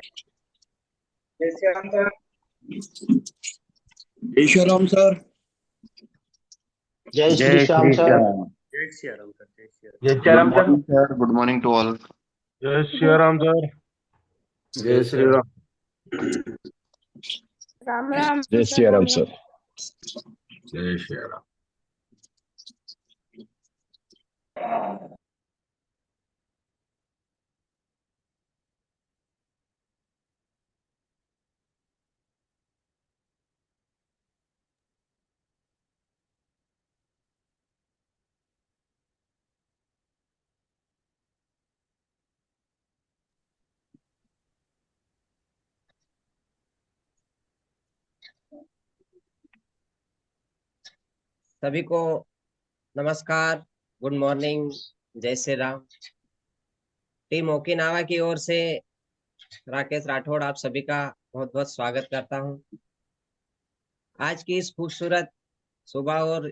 जय श्री राम सर। जय श्री राम सर। जय श्री जय श्याम श्री सर। श्याम। जय श्री राम सर। जय श्री राम। जय Shri good Ram sir. Morning sir. Good morning to all. जय श्री राम सर। जय श्री राम। राम राम जय सर, श्री राम राम सर। जय श्री राम। सभी को नमस्कार, गुड मॉर्निंग, जय श्री राम। टीम ओकिनावा की ओर से राकेश राठौड़ आप सभी का बहुत बहुत स्वागत करता हूं। आज की इस खूबसूरत सुबह और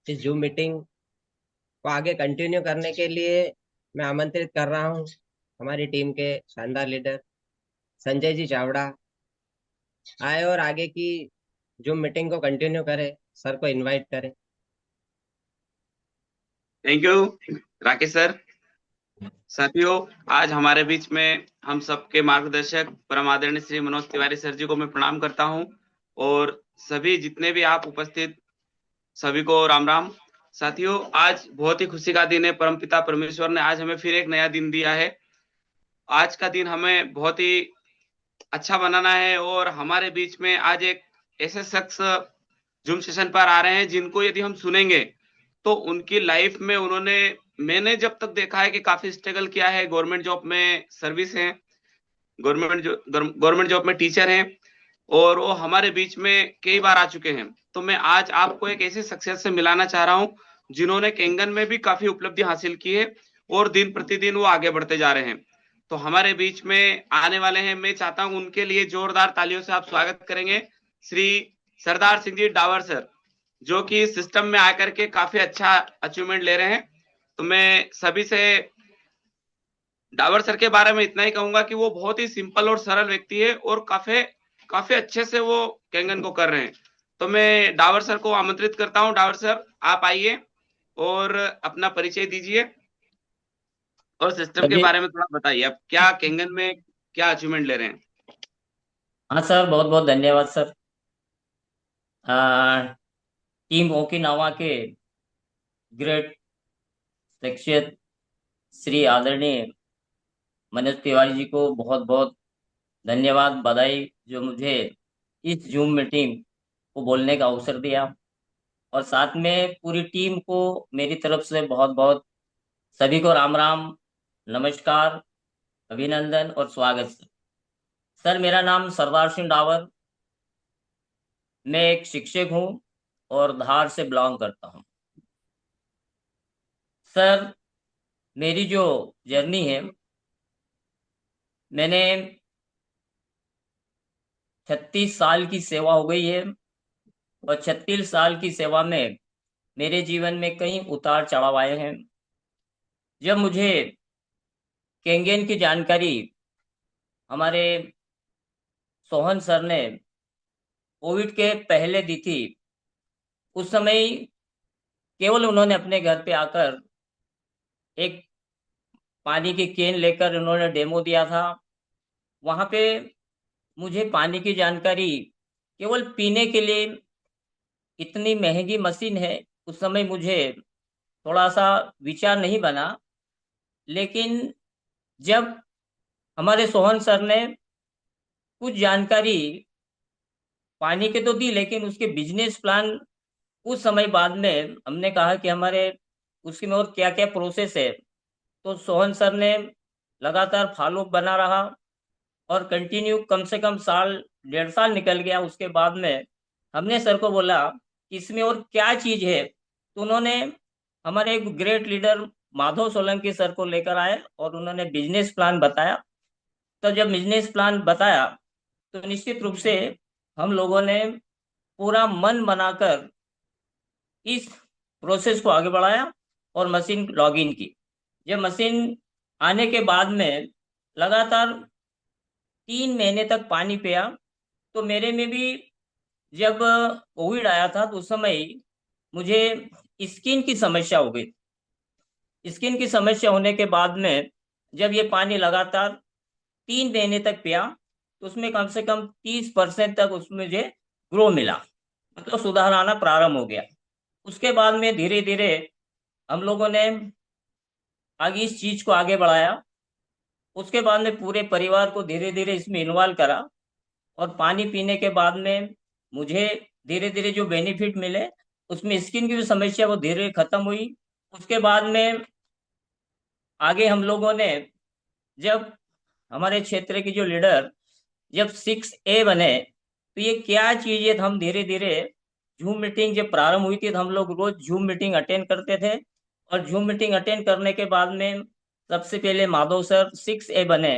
इस जूम मीटिंग को आगे कंटिन्यू करने के लिए मैं आमंत्रित कर रहा हूं हमारी टीम के शानदार लीडर संजय जी चावड़ा आए और आगे की जूम मीटिंग को कंटिन्यू करें। सर को इनवाइट करें। Thank you Rakesh sir. साथियों, आज हमारे बीच में हम सबके मार्गदर्शक परम आदरणीय श्री मनोज तिवारी सर जी को मैं प्रणाम करता हूं और सभी जितने भी आप उपस्थित सभी को राम राम। साथियों, आज बहुत ही खुशी का दिन है। परमपिता परमेश्वर ने आज हमें फिर एक नया दिन दिया है। आज का दिन हमें बहुत ही अच्छा बनाना है और हमारे बीच में आज एक ऐसे शख्स जूम सेशन पर आ रहे हैं जिनको यदि हम सुनेंगे तो उनकी लाइफ में मैंने जब तक देखा है कि काफी स्ट्रगल किया है। गवर्नमेंट जॉब में सर्विस है, गवर्नमेंट जॉब में टीचर हैं और वो हमारे बीच में कई बार आ चुके हैं। तो मैं आज आपको एक ऐसे शख्सियत से मिलाना चाह रहा हूं जिन्होंने केंगन में भी काफी उपलब्धि हासिल की है और दिन प्रतिदिन वो आगे बढ़ते जा रहे हैं। तो हमारे बीच में आने वाले हैं। मैं चाहता हूं उनके लिए जोरदार तालियों से आप स्वागत करेंगे श्री सरदार सिंह जी डावर सर, जो कि सिस्टम में आकर के काफी अच्छा अचीवमेंट ले रहे हैं। तो मैं सभी से डावर सर के बारे में इतना ही कहूंगा कि वो बहुत ही सिंपल और सरल व्यक्ति है और काफी अच्छे से वो केंगन को कर रहे हैं। तो मैं डावर सर को आमंत्रित करता हूं। डावर सर, आप आइए और अपना परिचय दीजिए और सिस्टम के बारे में थोड़ा बताइए। आप क्या केंगन में क्या अचीवमेंट ले रहे हैं? हाँ सर, बहुत बहुत धन्यवाद सर। टीम ओकिनावा के ग्रेट शख्सियत श्री आदरणीय मनोज तिवारी जी को बहुत बहुत धन्यवाद, बधाई, जो मुझे इस जूम मीटिंग को बोलने का अवसर दिया। और साथ में पूरी टीम को मेरी तरफ से बहुत बहुत सभी को राम राम, नमस्कार, अभिनंदन और स्वागत सर। सर, मेरा नाम सरदार सिंह डावर, मैं एक शिक्षक हूँ और धार से बिलोंग करता हूँ। सर, मेरी जो जर्नी है, मैंने 36 साल की सेवा हो गई है और 36 साल की सेवा में मेरे जीवन में कई उतार चढ़ाव आए हैं। जब मुझे केंगेन की जानकारी हमारे सोहन सर ने कोविड के पहले दी थी, उस समय केवल उन्होंने अपने घर पे आकर एक पानी की केन लेकर उन्होंने डेमो दिया था। वहां पे मुझे पानी की जानकारी केवल पीने के लिए, इतनी महंगी मशीन है, उस समय मुझे थोड़ा सा विचार नहीं बना। लेकिन जब हमारे सोहन सर ने कुछ जानकारी पानी के तो दी, लेकिन उसके बिजनेस प्लान कुछ समय बाद में हमने कहा कि हमारे उसके में और क्या क्या प्रोसेस है, तो सोहन सर ने लगातार फॉलो बना रहा और कंटिन्यू कम से कम साल 1.5 साल निकल गया। उसके बाद में हमने सर को बोला कि इसमें और क्या चीज है, तो उन्होंने हमारे एक great leader Madhav Solanki sir को लेकर आए और उन्होंने बिजनेस प्लान बताया। तो जब बिजनेस प्लान बताया तो निश्चित रूप से हम लोगों ने पूरा मन बनाकर इस प्रोसेस को आगे बढ़ाया और मशीन लॉगिन की। जब मशीन आने के बाद में लगातार 3 महीने तक पानी पिया। तो मेरे में भी जब कोविड आया था तो उस समय मुझे स्किन की समस्या हो गई। स्किन की समस्या होने के बाद में जब ये पानी लगातार 3 महीने तक पिया तो उसमें कम से कम 30% तक उसमें मुझे ग्रो मिला, मतलब सुधार आना प्रारंभ हो गया। उसके बाद में धीरे धीरे हम लोगों ने आगे इस चीज को आगे बढ़ाया। उसके बाद में पूरे परिवार को धीरे धीरे इसमें इन्वॉल्व करा और पानी पीने के बाद में मुझे धीरे धीरे जो बेनिफिट मिले, उसमें स्किन की जो समस्या वो धीरे धीरे खत्म हुई। उसके बाद में आगे हम लोगों ने, जब हमारे क्षेत्र के जो लीडर जब 6A बने तो ये क्या चीज है, तो हम धीरे धीरे जूम मीटिंग जब प्रारंभ हुई थी तो हम लोग रोज जूम मीटिंग अटेंड करते थे। और जूम मीटिंग अटेंड करने के बाद में सबसे पहले माधव सर 6A बने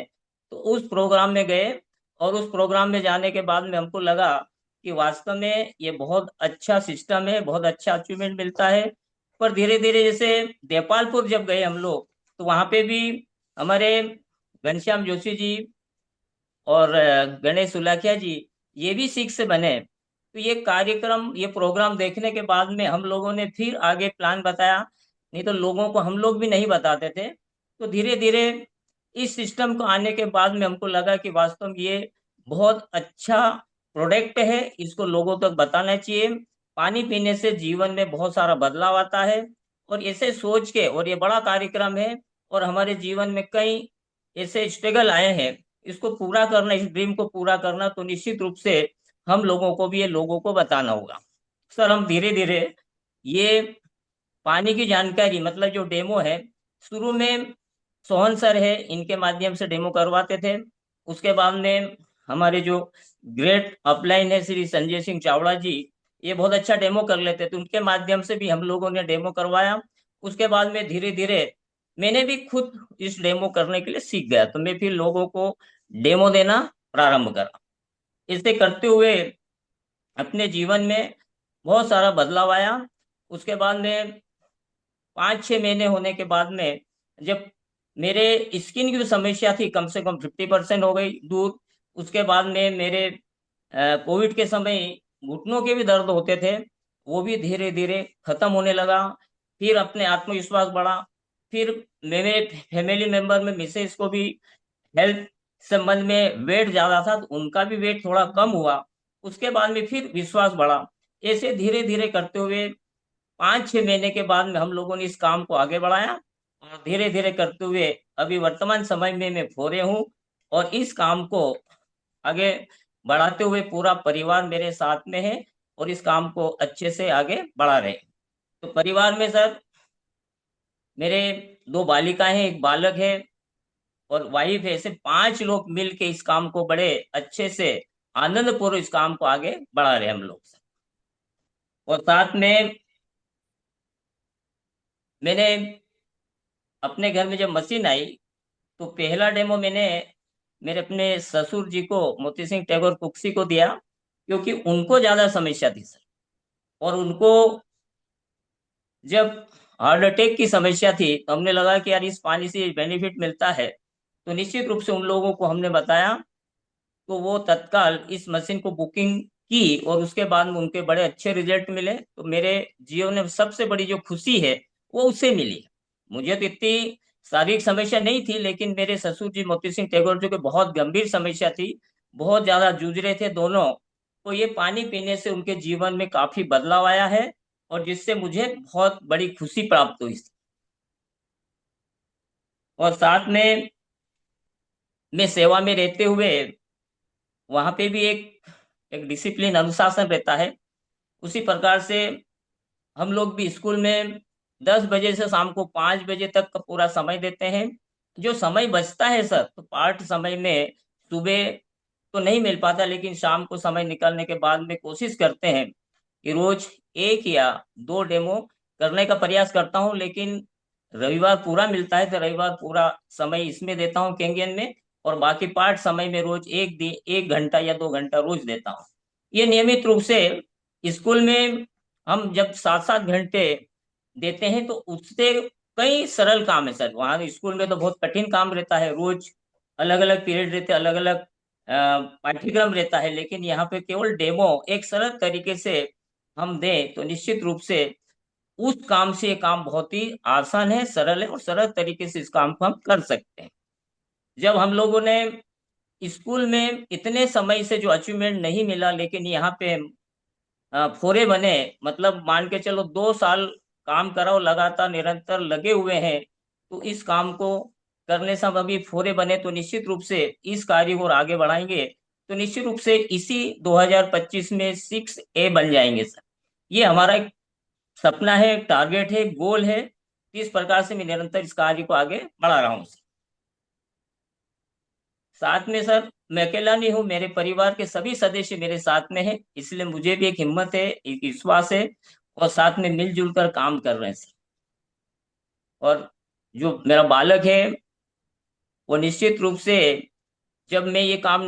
तो उस प्रोग्राम में गए। और उस प्रोग्राम में जाने के बाद में हमको लगा कि वास्तव में ये बहुत अच्छा सिस्टम है, बहुत अच्छा अचीवमेंट मिलता है। पर धीरे धीरे जैसे देपालपुर जब गए हम लोग तो वहां पे भी हमारे घनश्याम जोशी जी और गणेश सुलाखिया जी ये भी 6 से बने। तो ये कार्यक्रम, ये प्रोग्राम देखने के बाद में हम लोगों ने फिर आगे प्लान बताया, नहीं तो लोगों को हम लोग भी नहीं बताते थे। तो धीरे धीरे इस सिस्टम को आने के बाद में हमको लगा कि वास्तव में ये बहुत अच्छा प्रोडक्ट है, इसको लोगों तक बताना चाहिए। पानी पीने से जीवन में बहुत सारा बदलाव आता है। और ऐसे सोच के, और ये बड़ा कार्यक्रम है और हमारे जीवन में कई ऐसे स्ट्रगल आए हैं, इसको पूरा करना, इस ड्रीम को पूरा करना, तो निश्चित रूप से हम लोगों को भी ये लोगों को बताना होगा। सर हम धीरे धीरे ये पानी की जानकारी, मतलब जो डेमो है, शुरू में सोहन सर है इनके माध्यम से डेमो करवाते थे। उसके बाद में हमारे जो ग्रेट अपलाइन है श्री संजय सिंह चावड़ा जी, ये बहुत अच्छा डेमो कर लेते थे, उनके माध्यम से भी हम लोगों ने डेमो करवाया। उसके बाद में धीरे धीरे मैंने भी खुद इस डेमो करने के लिए सीख गया, तो मैं फिर लोगों को डेमो देना प्रारंभ करा। इसे करते हुए अपने जीवन में बहुत सारा बदलाव आया। उसके बाद में 5-6 महीने होने के बाद में जब मेरे स्किन की जो समस्या थी कम से कम 50% हो गई दूर। उसके बाद में मेरे कोविड के समय घुटनों के भी दर्द होते थे, वो भी धीरे धीरे खत्म होने लगा। फिर अपने आत्मविश्वास बढ़ा। फिर मेरे फैमिली मेंबर में मिसेस को भी हेल्थ संबंध में वेट ज्यादा था तो उनका भी वेट थोड़ा कम हुआ। उसके बाद में फिर विश्वास बढ़ा। ऐसे धीरे धीरे करते हुए 5-6 महीने के बाद में हम लोगों ने इस काम को आगे बढ़ाया और धीरे धीरे करते हुए अभी वर्तमान समय में मैं फोरे हूँ और इस काम को आगे बढ़ाते हुए पूरा परिवार मेरे साथ में है और इस काम को अच्छे से आगे बढ़ा रहे। तो परिवार में सर मेरे 2 बालिकाएं हैं, एक बालक है और वाइफ है। ऐसे 5 लोग मिल के इस काम को बड़े अच्छे से आनंद पूर्वक इस काम को आगे बढ़ा रहे हम लोग सर। और साथ में मैंने अपने घर में जब मशीन आई तो पहला डेमो मैंने मेरे अपने ससुर जी को, मोती सिंह टैगोर कुक्सी को दिया, क्योंकि उनको ज्यादा समस्या थी सर। और उनको जब हार्ट अटैक की समस्या थी तो हमने लगा कि यार इस पानी से बेनिफिट मिलता है, तो निश्चित रूप से उन लोगों को हमने बताया। तो वो तत्काल इस मशीन को बुकिंग की और उसके बाद में उनके बड़े अच्छे रिजल्ट मिले। तो मेरे जीवन में सबसे बड़ी जो खुशी है वो उससे मिली। मुझे तो इतनी शारीरिक समस्या नहीं थी, लेकिन मेरे ससुर जी मोती सिंह टैगोर जी को बहुत गंभीर समस्या थी, बहुत ज्यादा जूझ रहे थे दोनों। तो ये पानी पीने से उनके जीवन में काफी बदलाव आया है और जिससे मुझे बहुत बड़ी खुशी प्राप्त हुई। और साथ में मैं सेवा में रहते हुए वहां पे भी एक डिसिप्लिन, अनुशासन रहता है। उसी प्रकार से हम लोग भी स्कूल में 10 बजे से शाम को 5 बजे तक का पूरा समय देते हैं। जो समय बचता है सर, तो पाठ समय में सुबह तो नहीं मिल पाता, लेकिन शाम को समय निकालने के बाद में कोशिश करते हैं कि रोज 1 या 2 डेमो करने का प्रयास करता हूँ। लेकिन रविवार पूरा मिलता है तो रविवार पूरा समय इसमें देता हूँ केंगेन में, और बाकी पाठ समय में रोज 1 घंटा या 2 घंटा रोज देता हूँ। ये नियमित रूप से स्कूल में हम जब 7-7 घंटे देते हैं तो उससे कई सरल काम है सर। वहाँ स्कूल में तो बहुत कठिन काम रहता है, रोज अलग अलग पीरियड रहते हैं, अलग अलग पाठ्यक्रम रहता है, लेकिन यहाँ पे केवल डेमो एक सरल तरीके से हम दें तो निश्चित रूप से उस काम से ये काम बहुत ही आसान है, सरल है और सरल तरीके से इस काम को हम कर सकते हैं। जब हम लोगों ने स्कूल में इतने समय से जो अचीवमेंट नहीं मिला, लेकिन यहाँ पे फोरे बने, मतलब मान के चलो 2 साल काम करो, लगातार निरंतर लगे हुए हैं, तो इस काम को करने से हम अभी फोरे बने, तो निश्चित रूप से इस कार्य को और आगे बढ़ाएंगे तो निश्चित रूप से इसी 2025 में 6A बन जाएंगे सर। ये हमारा एक सपना है, एक टारगेट है, एक गोल है। इस प्रकार से मैं निरंतर इस कार्य को आगे बढ़ा रहा हूँ। साथ में सर मैं अकेला नहीं हूँ, मेरे परिवार के सभी सदस्य मेरे साथ में हैं, इसलिए मुझे भी एक हिम्मत है, एक विश्वास है और साथ में मिलजुल कर काम कर रहे हैं सर। और जो मेरा बालक है वो निश्चित रूप से, जब मैं ये काम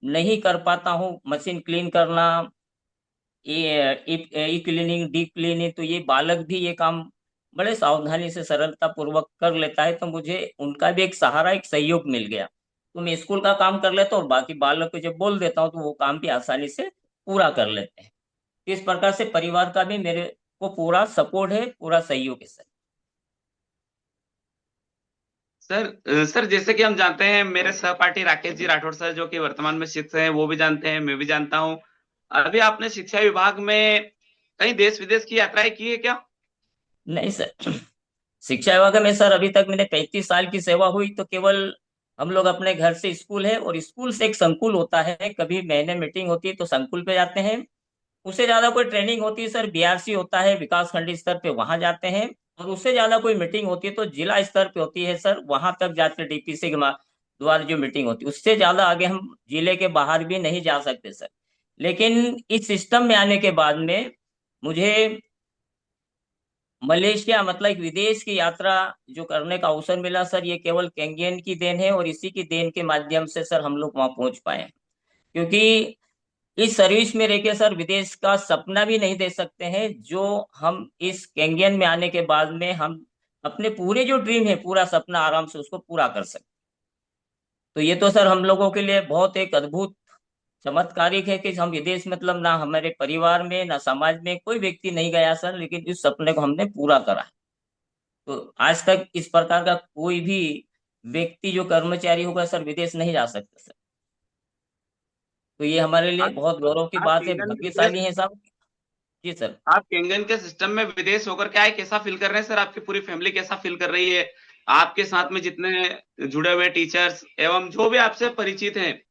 नहीं कर पाता हूँ, मशीन क्लीन करना, ई क्लीनिंग, डीप क्लीनिंग, तो ये बालक भी ये काम बड़े सावधानी से सरलता पूर्वक कर लेता है, तो मुझे उनका भी एक सहारा, एक सहयोग मिल गया। तो मैं स्कूल का काम कर लेता हूँ और बाकी बालक को जब बोल देता हूँ तो वो काम भी आसानी से पूरा कर लेते हैं। इस प्रकार से परिवार का भी मेरे को पूरा सपोर्ट है, पूरा सहयोग है सर। सर जैसे कि हम जानते हैं, मेरे सहपाठी राकेश जी राठौड़ सर जो कि वर्तमान में शिक्षक हैं, वो भी जानते हैं, मैं भी जानता हूँ। अभी आपने शिक्षा विभाग में कहीं देश विदेश की यात्राएं की है क्या? नहीं सर, शिक्षा विभाग में सर अभी तक मैंने 35 साल की सेवा हुई, तो केवल हम लोग अपने घर से स्कूल है और स्कूल से एक संकुल होता है, कभी महीने मीटिंग होती है तो संकुल पे जाते हैं। उससे ज्यादा कोई ट्रेनिंग होती है सर, बीआरसी होता है विकास खंड स्तर पे, वहां जाते हैं। और उससे ज्यादा कोई मीटिंग होती है तो जिला स्तर पे होती है सर, वहां तक जाते डीपीसी के द्वारा जो मीटिंग होती है, उससे ज्यादा आगे हम जिले के बाहर भी नहीं जा सकते सर। लेकिन इस सिस्टम में आने के बाद में मुझे मलेशिया, मतलब एक विदेश की यात्रा जो करने का अवसर मिला सर, ये केवल केंगेन की देन है और इसी की देन के माध्यम से सर हम लोग वहां पहुंच पाए। क्योंकि इस सर्विस में रहकर सर विदेश का सपना भी नहीं दे सकते हैं, जो हम इस केंगेन में आने के बाद में हम अपने पूरे जो ड्रीम है, पूरा सपना आराम से उसको पूरा कर सकते। तो ये तो सर हम लोगों के लिए बहुत एक अद्भुत चमत्कारिक है कि हम विदेश, मतलब ना हमारे परिवार में ना समाज में कोई व्यक्ति नहीं गया सर, लेकिन इस सपने को हमने पूरा करा। तो आज तक इस प्रकार का कोई भी व्यक्ति जो कर्मचारी होगा सर विदेश नहीं जा सकता सर। तो ये हमारे लिए आप बहुत गौरव की आप बात है, केंगन के भाग्यशाली है साहब। जी सर। आप केंगन के सिस्टम में विदेश होकर के आए, कैसा फील कर रहे हैं सर? आपकी पूरी फैमिली कैसा फील कर रही है? आपके साथ में जितने जुड़े हुए टीचर्स एवं जो भी आपसे परिचित हैं,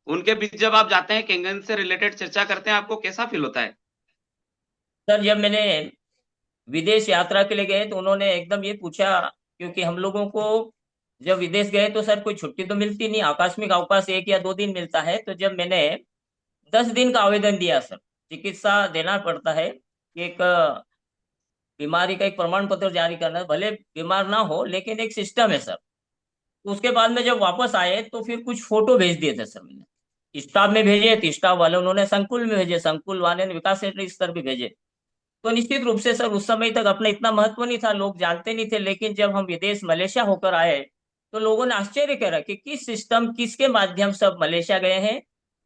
उनके बीच जब आप जाते हैं, केंगन से रिलेटेड चर्चा करते हैं, आपको कैसा फील होता है? सर जब मैंने विदेश यात्रा के लिए गए तो उन्होंने एकदम ये पूछा, क्योंकि हम लोगों को जब विदेश गए तो सर कोई छुट्टी तो मिलती नहीं, आकस्मिक अवकाश 1 या 2 दिन मिलता है। तो जब मैंने 10 दिन का आवेदन दिया सर, चिकित्सा देना पड़ता है, एक बीमारी का एक प्रमाण पत्र जारी करना है, भले बीमार ना हो लेकिन एक सिस्टम है सर। तो उसके बाद में जब वापस आए तो फिर कुछ फोटो भेज दिए थे सर मैंने, स्टाफ में भेजे तो स्टाफ वाले उन्होंने संकुल में भेजे, संकुल वाले ने विकास सेंटर स्तर पे भेजे। तो निश्चित रूप से सर उस समय तक अपना इतना महत्व नहीं था, लोग जानते नहीं थे, लेकिन जब हम विदेश मलेशिया होकर आए तो लोगों ने आश्चर्य करा कि किस सिस्टम, किसके माध्यम से अब मलेशिया गए हैं।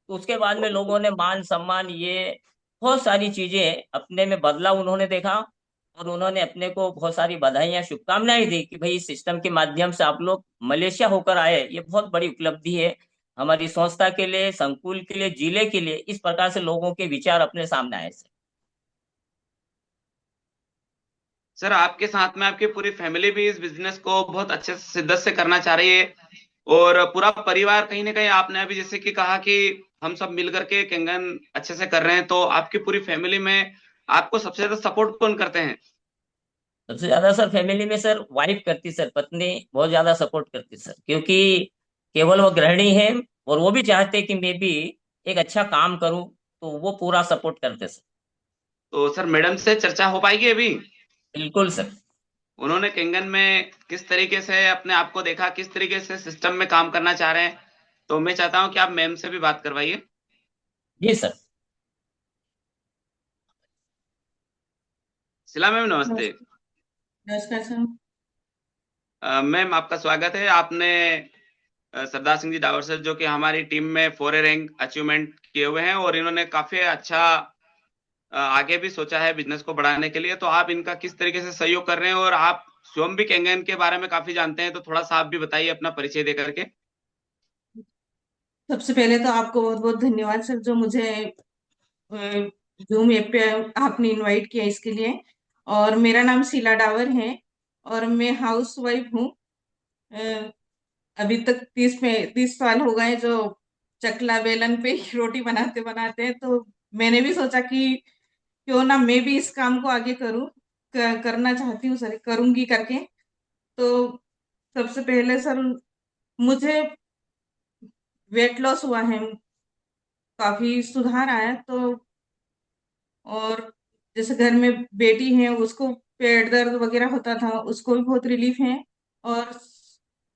तो उसके बाद में लोगों ने मान सम्मान, ये बहुत सारी चीजें अपने में बदलाव उन्होंने देखा और उन्होंने अपने को बहुत सारी बधाइयां, शुभकामनाएं दी कि भाई इस सिस्टम के माध्यम से आप लोग मलेशिया होकर आए, ये बहुत बड़ी उपलब्धि है हमारी संस्था के लिए, संकुल के लिए, जिले के लिए। इस प्रकार से लोगों के विचार अपने सामने आए सर। सर आपके साथ में आपकी पूरी फैमिली भी इस बिजनेस को बहुत अच्छे से शिद्दत से करना चाह रही है, और पूरा परिवार कहीं ना कहीं, आपने अभी जैसे कि कहा कि हम सब मिल करके केंगन अच्छे से कर रहे हैं, तो आपकी पूरी फैमिली में आपको सबसे ज्यादा सपोर्ट कौन करते हैं? सबसे ज्यादा सर फैमिली में सर वाइफ करती सर, पत्नी बहुत ज्यादा सपोर्ट करती सर, क्योंकि केवल वो गृहिणी है और वो भी चाहते कि मैं भी एक अच्छा काम करूं, तो वो पूरा सपोर्ट करते सर। तो सर मैडम से चर्चा हो पाएगी अभी? बिल्कुल सर। उन्होंने केंगन में किस तरीके से अपने आप को देखा, किस तरीके से सिस्टम में काम करना चाह रहे हैं, तो मैं चाहता हूं कि आप मैम से भी बात करवाइए। जी सर। शिला मैम नमस्ते। नमस्कार सर। मैम आपका स्वागत है। आपने सरदार सिंह जी डावर सर, जो कि हमारी टीम में 4 रैंक अचीवमेंट किए हुए हैं और इन्होंने काफी अच्छा आगे भी सोचा है बिजनेस को बढ़ाने के लिए। तो आप इनका किस तरीके से सहयोग कर रहे हैं, और आप स्वयं भी केंगन के बारे में काफी जानते हैं, तो थोड़ा सा आप भी बताइए अपना परिचय दे करके। सबसे पहले तो आपको बहुत बहुत धन्यवाद सर, जो मुझे जूम ऐप पे आपने इनवाइट किया इसके लिए। और मेरा नाम शीला डावर है और मैं हाउस वाइफ हूँ। अ, अभी तक 30 साल हो गए जो चकला बेलन पे ही रोटी बनाते बनाते, तो मैंने भी सोचा कि क्यों ना मैं भी इस काम को आगे करूँ, करना चाहती हूँ सर, करूंगी करके। तो सबसे पहले सर मुझे वेट लॉस हुआ है, काफी सुधार आया। तो और जैसे घर में बेटी है, उसको पेट दर्द वगैरह होता था, उसको भी बहुत रिलीफ है। और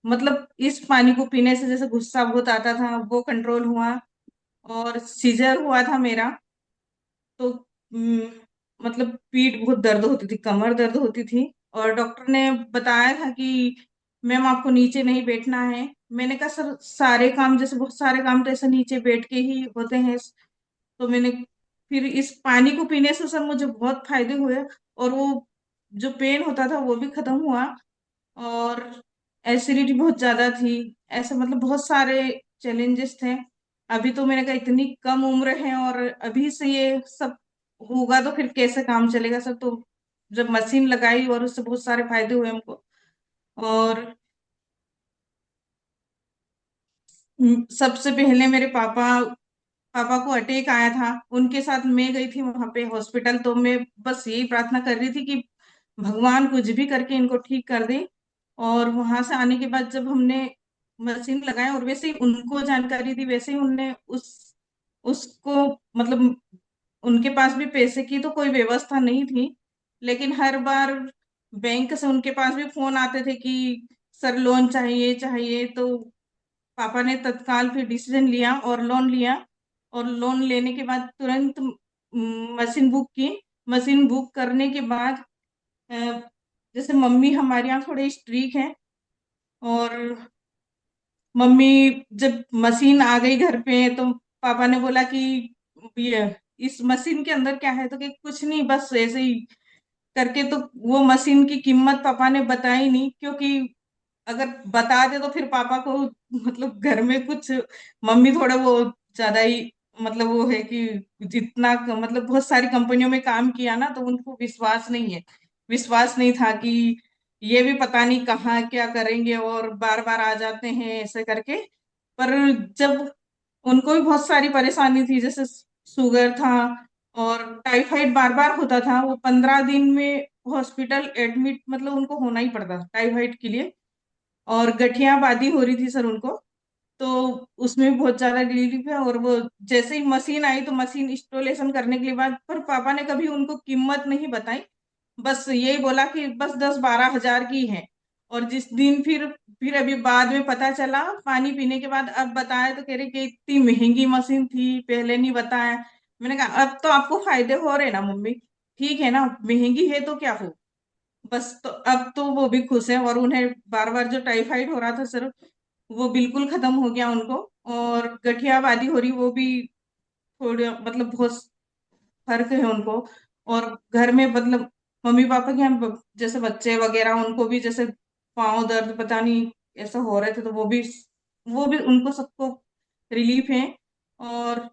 मतलब इस पानी को पीने से जैसे गुस्सा बहुत आता था वो कंट्रोल हुआ। और सीजर हुआ था मेरा, तो मतलब पीठ बहुत दर्द होती थी, कमर दर्द होती थी। और डॉक्टर ने बताया था कि मैम आपको नीचे नहीं बैठना है। मैंने कहा सर सारे काम, जैसे बहुत सारे काम तो ऐसे नीचे बैठ के ही होते हैं। तो मैंने फिर इस पानी को पीने से सर मुझे बहुत फायदे हुए, और वो जो पेन होता था वो भी खत्म हुआ। और एसिडिटी बहुत ज्यादा थी, ऐसे मतलब बहुत सारे चैलेंजेस थे। अभी तो मैंने कहा इतनी कम उम्र है और अभी से ये सब होगा तो फिर कैसे काम चलेगा सर। तो जब मशीन लगाई और उससे बहुत सारे फायदे हुए हमको। और सबसे पहले मेरे पापा पापा को अटैक आया था, उनके साथ मैं गई थी वहां पे हॉस्पिटल। तो मैं बस यही प्रार्थना कर रही थी कि भगवान कुछ भी करके इनको ठीक कर दे। और वहां से आने के बाद जब हमने मशीन लगाया, और वैसे ही उनको जानकारी दी, वैसे ही उनने उसको मतलब उनके पास भी पैसे की तो कोई व्यवस्था नहीं थी, लेकिन हर बार बैंक से उनके पास भी फोन आते थे कि सर लोन चाहिए चाहिए। तो पापा ने तत्काल फिर डिसीजन लिया और लोन लिया। और लोन लेने के बाद तुरंत मशीन बुक की। मशीन बुक करने के बाद अ, जैसे मम्मी हमारे यहाँ थोड़े स्ट्रिक है, और मम्मी जब मशीन आ गई घर पे तो पापा ने बोला कि ये इस मशीन के अंदर क्या है, तो कि कुछ नहीं बस ऐसे ही करके। तो वो मशीन की कीमत पापा ने बताई नहीं, क्योंकि अगर बता दे तो फिर पापा को मतलब घर में कुछ, मम्मी थोड़ा वो ज्यादा ही मतलब वो है कि जितना मतलब बहुत सारी कंपनियों में काम किया ना, तो उनको विश्वास नहीं है, विश्वास नहीं था कि ये भी पता नहीं कहाँ क्या करेंगे और बार बार आ जाते हैं ऐसे करके। पर जब उनको भी बहुत सारी परेशानी थी, जैसे शुगर था और टाइफाइड बार बार होता था, वो 15 दिन में हॉस्पिटल एडमिट मतलब उनको होना ही पड़ता था टाइफाइड के लिए। और गठियाबादी हो रही थी सर उनको, तो उसमें भी बहुत ज्यादा रिलीफ है। और वो जैसे ही मशीन आई तो मशीन इंस्टॉलेशन करने के बाद, पर पापा ने कभी उनको कीमत नहीं बताई, बस यही बोला कि बस 10-12 हजार की है। और जिस दिन फिर अभी बाद में पता चला पानी पीने के बाद, अब बताया तो कह रहे कि इतनी महंगी मशीन थी, पहले नहीं बताया। मैंने कहा अब तो आपको फायदे हो रहे ना मम्मी, ठीक है ना, महंगी है तो क्या हो। बस तो अब तो वो भी खुश है, और उन्हें बार बार जो टाइफाइड हो रहा था सर वो बिल्कुल खत्म हो गया उनको। और गठियाबादी हो रही वो भी थोड़ी मतलब बहुत फर्क है उनको। और घर में मतलब मम्मी पापा के यहाँ जैसे बच्चे वगैरह उनको भी जैसे पाँव दर्द पता नहीं ऐसा हो रहे थे, तो वो भी उनको सबको रिलीफ है। और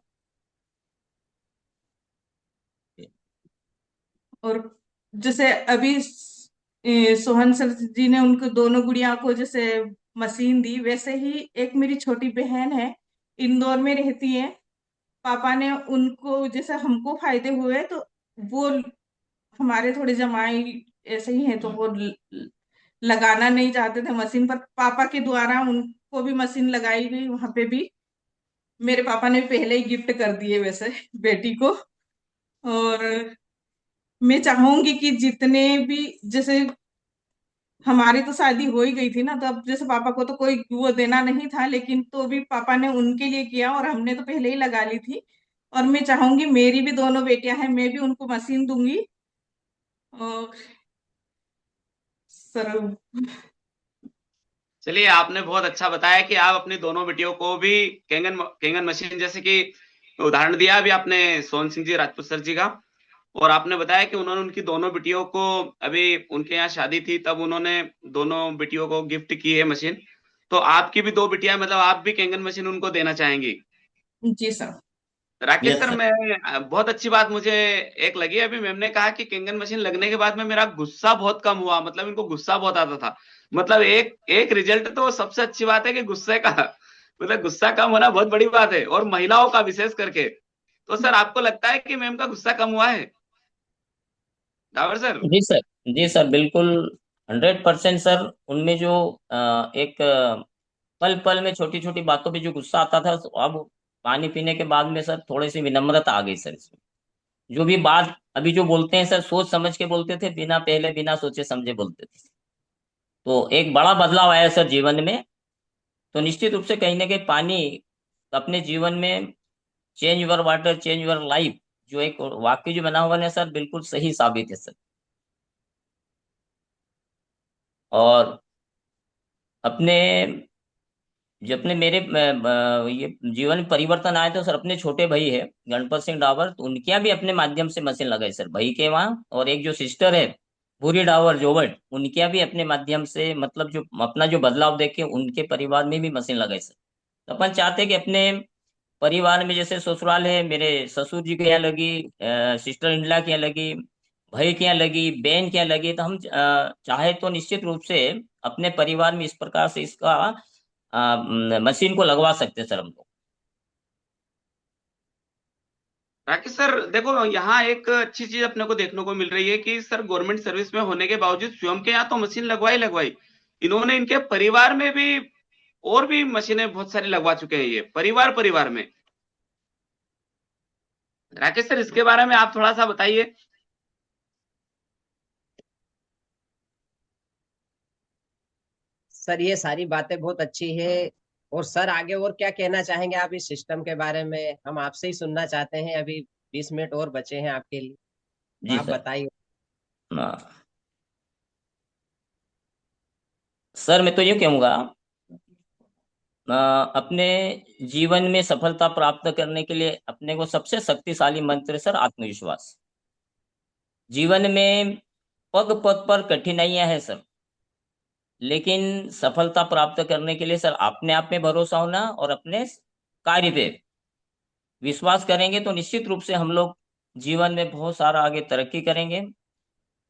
और जैसे अभी सोहन सर जी ने उनको दोनों गुड़िया को जैसे मशीन दी, वैसे ही एक मेरी छोटी बहन है, इंदौर में रहती है। पापा ने उनको जैसे हमको फायदे हुए, तो वो हमारे थोड़े जमाई ऐसे ही हैं, तो वो लगाना नहीं चाहते थे मशीन, पर पापा के द्वारा उनको भी मशीन लगाई गई वहां पे भी। मेरे पापा ने पहले ही गिफ्ट कर दिए वैसे बेटी को। और मैं चाहूंगी कि जितने भी जैसे हमारी तो शादी हो ही गई थी ना, तो अब जैसे पापा को तो कोई वो देना नहीं था, लेकिन तो भी पापा ने उनके लिए किया और हमने तो पहले ही लगा ली थी। और मैं चाहूंगी मेरी भी दोनों बेटियां हैं, मैं भी उनको मशीन दूंगी। और सर चलिए, आपने बहुत अच्छा बताया कि आप अपनी दोनों बेटियों को भी केंगन मशीन, जैसे कि उदाहरण दिया अभी आपने सोहन सिंह जी राजपूत सर जी का, और आपने बताया कि उन्होंने उनकी दोनों बेटियों को, अभी उनके यहाँ शादी थी तब उन्होंने दोनों बेटियों को गिफ्ट की है मशीन। तो आपकी भी दो बेटियां, मतलब आप भी केंगन मशीन उनको देना चाहेंगी? जी sir. Rakesh yes sir, sir. मैं बहुत अच्छी बात मुझे एक लगी, अभी मैम ने कहा कि केंगन मशीन लगने के बाद में मेरा गुस्सा बहुत कम हुआ, मतलब इनको गुस्सा बहुत आता था। मतलब एक एक रिजल्ट तो सबसे अच्छी बात है कि गुस्से का मतलब गुस्सा कम होना बहुत बड़ी बात है, और महिलाओं का विशेष करके। तो सर, आपको लगता है कि मैम का गुस्सा कम हुआ है, डावर सर? जी सर। जी सर, बिल्कुल 100% सर। उनमें जो एक पल पल में छोटी छोटी बातों पे जो गुस्सा आता था, तो अब पानी पीने के बाद में सर थोड़ी सी विनम्रता आ गई सर इसमें। जो भी बात अभी जो बोलते हैं सर, सोच समझ के बोलते थे, बिना सोचे समझे बोलते थे। तो एक बड़ा बदलाव आया सर जीवन में। तो निश्चित रूप से कहीं ना कहीं पानी अपने जीवन में change your water change your life, जो एक वाक्य जो बना हुआ है सर, बिल्कुल सही साबित है सर। और अपने जो अपने मेरे ये जीवन में परिवर्तन आए तो सर, अपने छोटे भाई है गणपत सिंह डावर, तो उनके यहाँ भी अपने माध्यम से मशीन लगाई सर, भाई के वहाँ। और एक जो सिस्टर है भूरी डावर जोबट, उनके यहाँ भी अपने माध्यम से, मतलब जो अपना जो बदलाव देखे उनके परिवार में भी मशीन लगाई सर। तो अपन चाहते हैं कि अपने परिवार में, जैसे ससुराल है, मेरे ससुर जी के यहाँ लगी, सिस्टर इंडला के यहाँ लगी, भाई के यहाँ लगी, बहन के यहाँ लगी, तो हम चाहे तो निश्चित रूप से अपने परिवार में इस प्रकार से इसका मशीन को लगवा सकते हैं सर हम लोग। राकेश सर, देखो यहाँ एक अच्छी चीज अपने को देखने को मिल रही है कि सर गवर्नमेंट सर्विस में होने के बावजूद स्वयं के यहाँ तो मशीन लगवाई, इन्होंने इनके परिवार में भी और भी मशीनें बहुत सारी लगवा चुके हैं, ये परिवार परिवार में। राकेश सर, इसके बारे में आप थोड़ा सा बताइए। सर ये सारी बातें बहुत अच्छी है। और सर आगे और क्या कहना चाहेंगे आप इस सिस्टम के बारे में? हम आपसे ही सुनना चाहते हैं। अभी 20 मिनट और बचे हैं आपके लिए, तो जी आप सर। बताइए। हाँ, सर मैं तो ये कहूँगा, अपने जीवन में सफलता प्राप्त करने के लिए अपने को सबसे शक्तिशाली मंत्र है सर आत्मविश्वास। जीवन में पग पग पर कठिनाइयां हैं सर, लेकिन सफलता प्राप्त करने के लिए सर अपने आप में भरोसा होना और अपने कार्य पे विश्वास करेंगे तो निश्चित रूप से हम लोग जीवन में बहुत सारा आगे तरक्की करेंगे।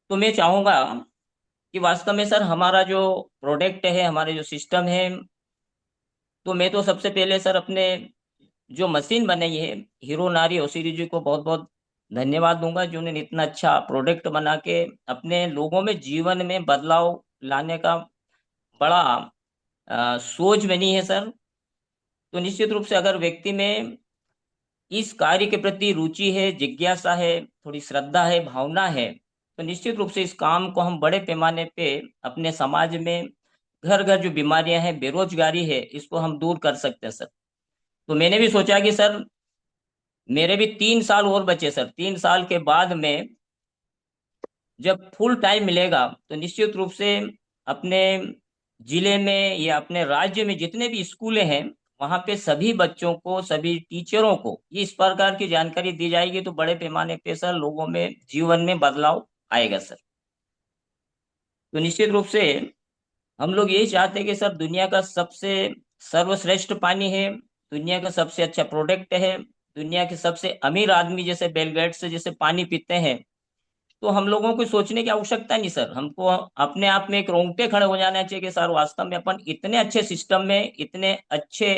तो मैं चाहूंगा कि वास्तव में सर हमारा जो प्रोडक्ट है, हमारे जो सिस्टम है, तो मैं तो सबसे पहले सर अपने जो मशीन बनाई है हीरो नारी ओसिरी जी को बहुत बहुत धन्यवाद दूंगा, जो उन्होंने इतना अच्छा प्रोडक्ट बना के अपने लोगों में जीवन में बदलाव लाने का बड़ा सोच बनी है सर। तो निश्चित रूप से अगर व्यक्ति में इस कार्य के प्रति रुचि है, जिज्ञासा है, थोड़ी श्रद्धा है, भावना है, तो निश्चित रूप से इस काम को हम बड़े पैमाने पे अपने समाज में घर घर जो बीमारियां हैं, बेरोजगारी है, इसको हम दूर कर सकते हैं सर। तो मैंने भी सोचा कि सर मेरे भी 3 साल और बचे सर, 3 साल के बाद में जब फुल टाइम मिलेगा तो निश्चित रूप से अपने जिले में या अपने राज्य में जितने भी स्कूलें हैं, वहां पे सभी बच्चों को, सभी टीचरों को ये इस प्रकार की जानकारी दी जाएगी, तो बड़े पैमाने पे सर लोगों में जीवन में बदलाव आएगा सर। तो निश्चित रूप से हम लोग यही चाहते हैं कि सर दुनिया का सबसे सर्वश्रेष्ठ पानी है, दुनिया का सबसे अच्छा प्रोडक्ट है, दुनिया के सबसे अमीर आदमी जैसे बिल गेट्स जैसे पानी पीते हैं। तो हम लोगों को सोचने की आवश्यकता नहीं सर, हमको अपने आप में एक रोंगटे खड़े हो जाना चाहिए कि सर वास्तव में अपन इतने अच्छे सिस्टम में इतने अच्छे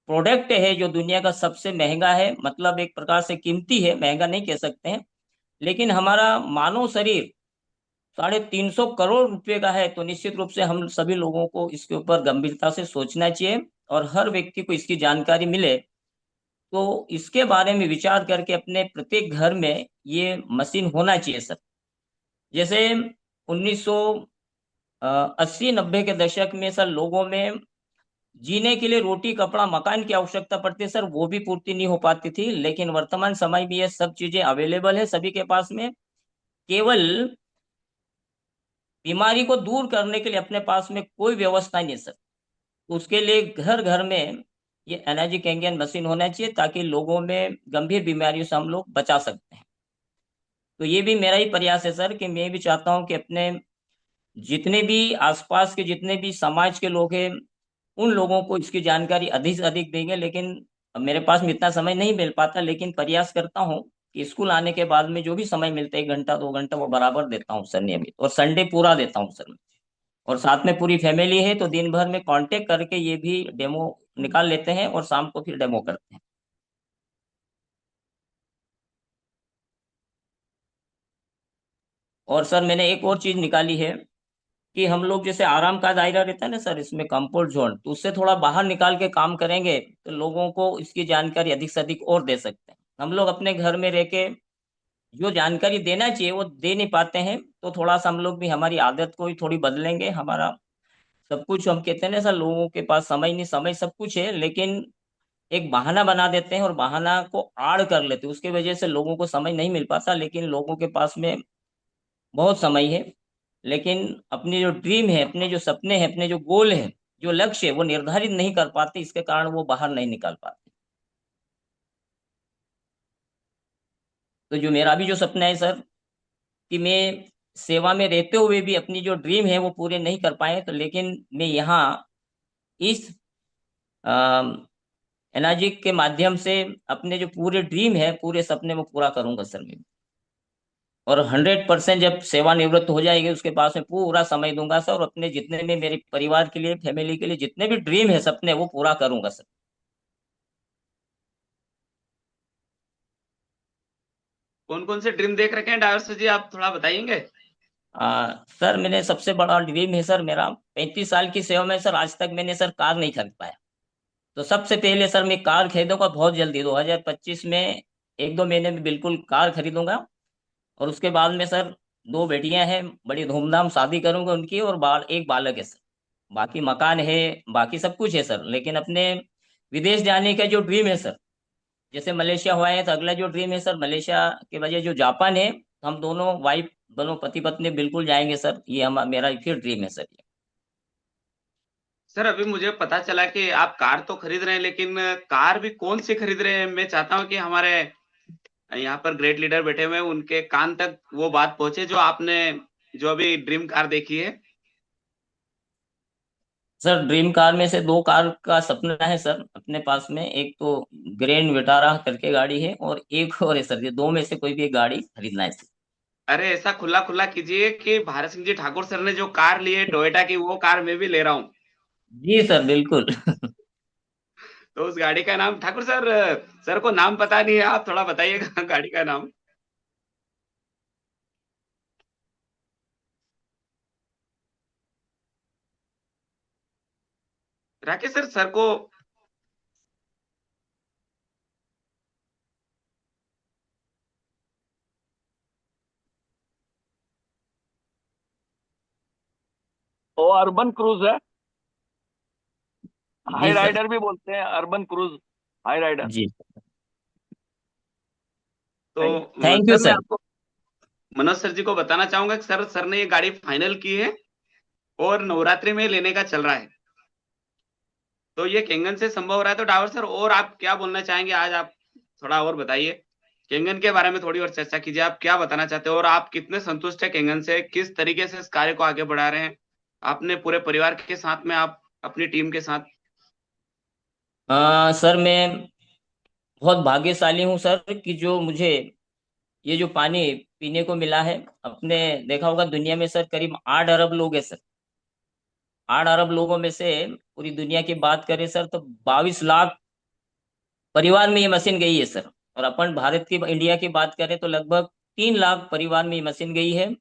प्रोडक्ट है जो दुनिया का सबसे महंगा है, मतलब एक प्रकार से कीमती है, महंगा नहीं कह सकते हैं, लेकिन हमारा मानव शरीर 350 करोड़ रुपए का है। तो निश्चित रूप से हम सभी लोगों को इसके ऊपर गंभीरता से सोचना चाहिए और हर व्यक्ति को इसकी जानकारी मिले, तो इसके बारे में विचार करके अपने प्रत्येक घर में ये मशीन होना चाहिए सर। जैसे 1980-90 के दशक में सर लोगों में जीने के लिए रोटी कपड़ा मकान की आवश्यकता पड़ती है सर, वो भी पूर्ति नहीं हो पाती थी, लेकिन वर्तमान समय में ये सब चीजें अवेलेबल है सभी के पास में। केवल बीमारी को दूर करने के लिए अपने पास में कोई व्यवस्था नहीं है सर। उसके लिए घर घर में ये एनर्जी कैंगन मशीन होना चाहिए, ताकि लोगों में गंभीर बीमारियों से हम लोग बचा सकते हैं। तो ये भी मेरा ही प्रयास है सर, कि मैं भी चाहता हूँ कि अपने जितने भी आसपास के जितने भी समाज के लोग हैं, उन लोगों को इसकी जानकारी अधिक से अधिक देंगे। लेकिन अब मेरे पास में इतना समय नहीं मिल पाता, लेकिन प्रयास करता हूँ कि स्कूल आने के बाद में जो भी समय मिलता है, 1 घंटा 2 घंटा, वो बराबर देता हूँ सर, नियमित। और संडे पूरा देता हूँ सर। और साथ में पूरी फैमिली है, तो दिन भर में कांटेक्ट करके ये भी डेमो निकाल लेते हैं और शाम को फिर डेमो करते हैं। और सर मैंने एक और चीज निकाली है कि हम लोग जैसे आराम का दायरा रहता है ना सर, इसमें कंफर्ट जोन, तो उससे थोड़ा बाहर निकाल के काम करेंगे तो लोगों को इसकी जानकारी अधिक से अधिक और दे सकते हैं। हम लोग अपने घर में रह के जो जानकारी देना चाहिए वो दे नहीं पाते हैं, तो थोड़ा सा हम लोग भी हमारी आदत को ही थोड़ी बदलेंगे। हमारा सब कुछ, हम कहते हैं ना सर, लोगों के पास समय नहीं, समय सब कुछ है, लेकिन एक बहाना बना देते हैं और बहाना को आड़ कर लेते हैं। उसकी वजह से लोगों को समय नहीं मिल पाता, लेकिन लोगों के पास में बहुत समय है। लेकिन अपने जो ड्रीम है, अपने जो सपने हैं, अपने जो गोल है, जो लक्ष्य है, वो निर्धारित नहीं कर पाते, इसके कारण वो बाहर नहीं निकाल पाते। तो जो मेरा भी जो सपना है सर, कि मैं सेवा में रहते हुए भी अपनी जो ड्रीम है वो पूरे नहीं कर पाए, तो लेकिन मैं यहाँ इस एनर्जी के माध्यम से अपने जो पूरे ड्रीम है, पूरे सपने वो पूरा करूंगा सर मैं। और 100% जब सेवानिवृत्त हो जाएगी उसके पास में पूरा समय दूंगा सर, और अपने जितने भी मेरे परिवार के लिए, फैमिली के लिए जितने भी ड्रीम है, सपने, वो पूरा करूंगा सर। कौन कौन से ड्रीम देख रखे हैं ड्राइवर सर जी, आप थोड़ा बताइएंगे। सर मैंने सबसे बड़ा ड्रीम है सर मेरा, 35 साल की सेवा में सर आज तक मैंने सर कार नहीं खरीद पाया। तो सबसे पहले सर मैं कार खरीदूंगा बहुत जल्दी, 2025 में 1-2 महीने में बिल्कुल कार खरीदूंगा। और उसके बाद में सर 2 बेटियां हैं, बड़ी धूमधाम शादी करूंगा उनकी, और एक बालक है सर। बाकी मकान है, बाकी सब कुछ है सर। लेकिन अपने विदेश जाने का जो ड्रीम है सर, जैसे मलेशिया हुआ है, तो अगला जो ड्रीम है सर, मलेशिया के बजाय जो जापान है, हम दोनों वाइफ, दोनों पति पत्नी बिल्कुल जाएंगे सर। ये हम मेरा फिर ड्रीम है सर। सर अभी मुझे पता चला कि आप कार तो खरीद रहे हैं, लेकिन कार भी कौन सी खरीद रहे हैं। मैं चाहता हूं कि हमारे यहाँ पर ग्रेट लीडर बैठे हुए हैं, उनके कान तक वो बात पहुंचे जो आपने जो अभी ड्रीम कार देखी है। सर ड्रीम कार में से 2 कार का सपना है सर अपने पास में। एक तो ग्रैंड विटारा करके गाड़ी है, और एक और है सर, ये 2 में से कोई भी एक गाड़ी खरीदना है सर। अरे ऐसा खुला खुला कीजिए कि भारत सिंह जी ठाकुर सर ने जो कार ली है टोयोटा की, वो कार मैं भी ले रहा हूँ। जी सर बिल्कुल। तो उस गाड़ी का नाम, ठाकुर सर, सर को नाम पता नहीं है, आप थोड़ा बताइएगा गाड़ी का नाम। राकेश सर, सर को वो अर्बन क्रूज है, हाई जी सर। राइडर भी बोलते हैं, अर्बन क्रूज, हाई राइडर। जी तो थैंक यू सर मैं सर। आपको मनोज सर जी को बताना चाहूंगा कि सर ने ये गाड़ी फाइनल की है और नवरात्रि में लेने का चल रहा है। तो ये केंगन से संभव हो रहा है। तो डावर सर, और आप क्या बोलना चाहेंगे आज, आप थोड़ा और बताइए केंगन के बारे में, थोड़ी और चर्चा कीजिए। आप क्या बताना चाहते हो और आप कितने संतुष्ट है केंगन से, किस तरीके से इस कार्य को आगे बढ़ा रहे हैं अपने पूरे परिवार के साथ में, आप अपनी टीम के साथ। सर मैं बहुत भाग्यशाली हूँ सर, कि जो मुझे ये जो पानी पीने को मिला है। अपने देखा होगा दुनिया में सर करीब 8 अरब लोग हैं सर। 8 अरब लोगों में से पूरी दुनिया की बात करें सर, तो 22 लाख परिवार में ये मशीन गई है सर। और अपन भारत की, इंडिया की बात करें तो लगभग 3 लाख परिवार में ये मशीन गई है।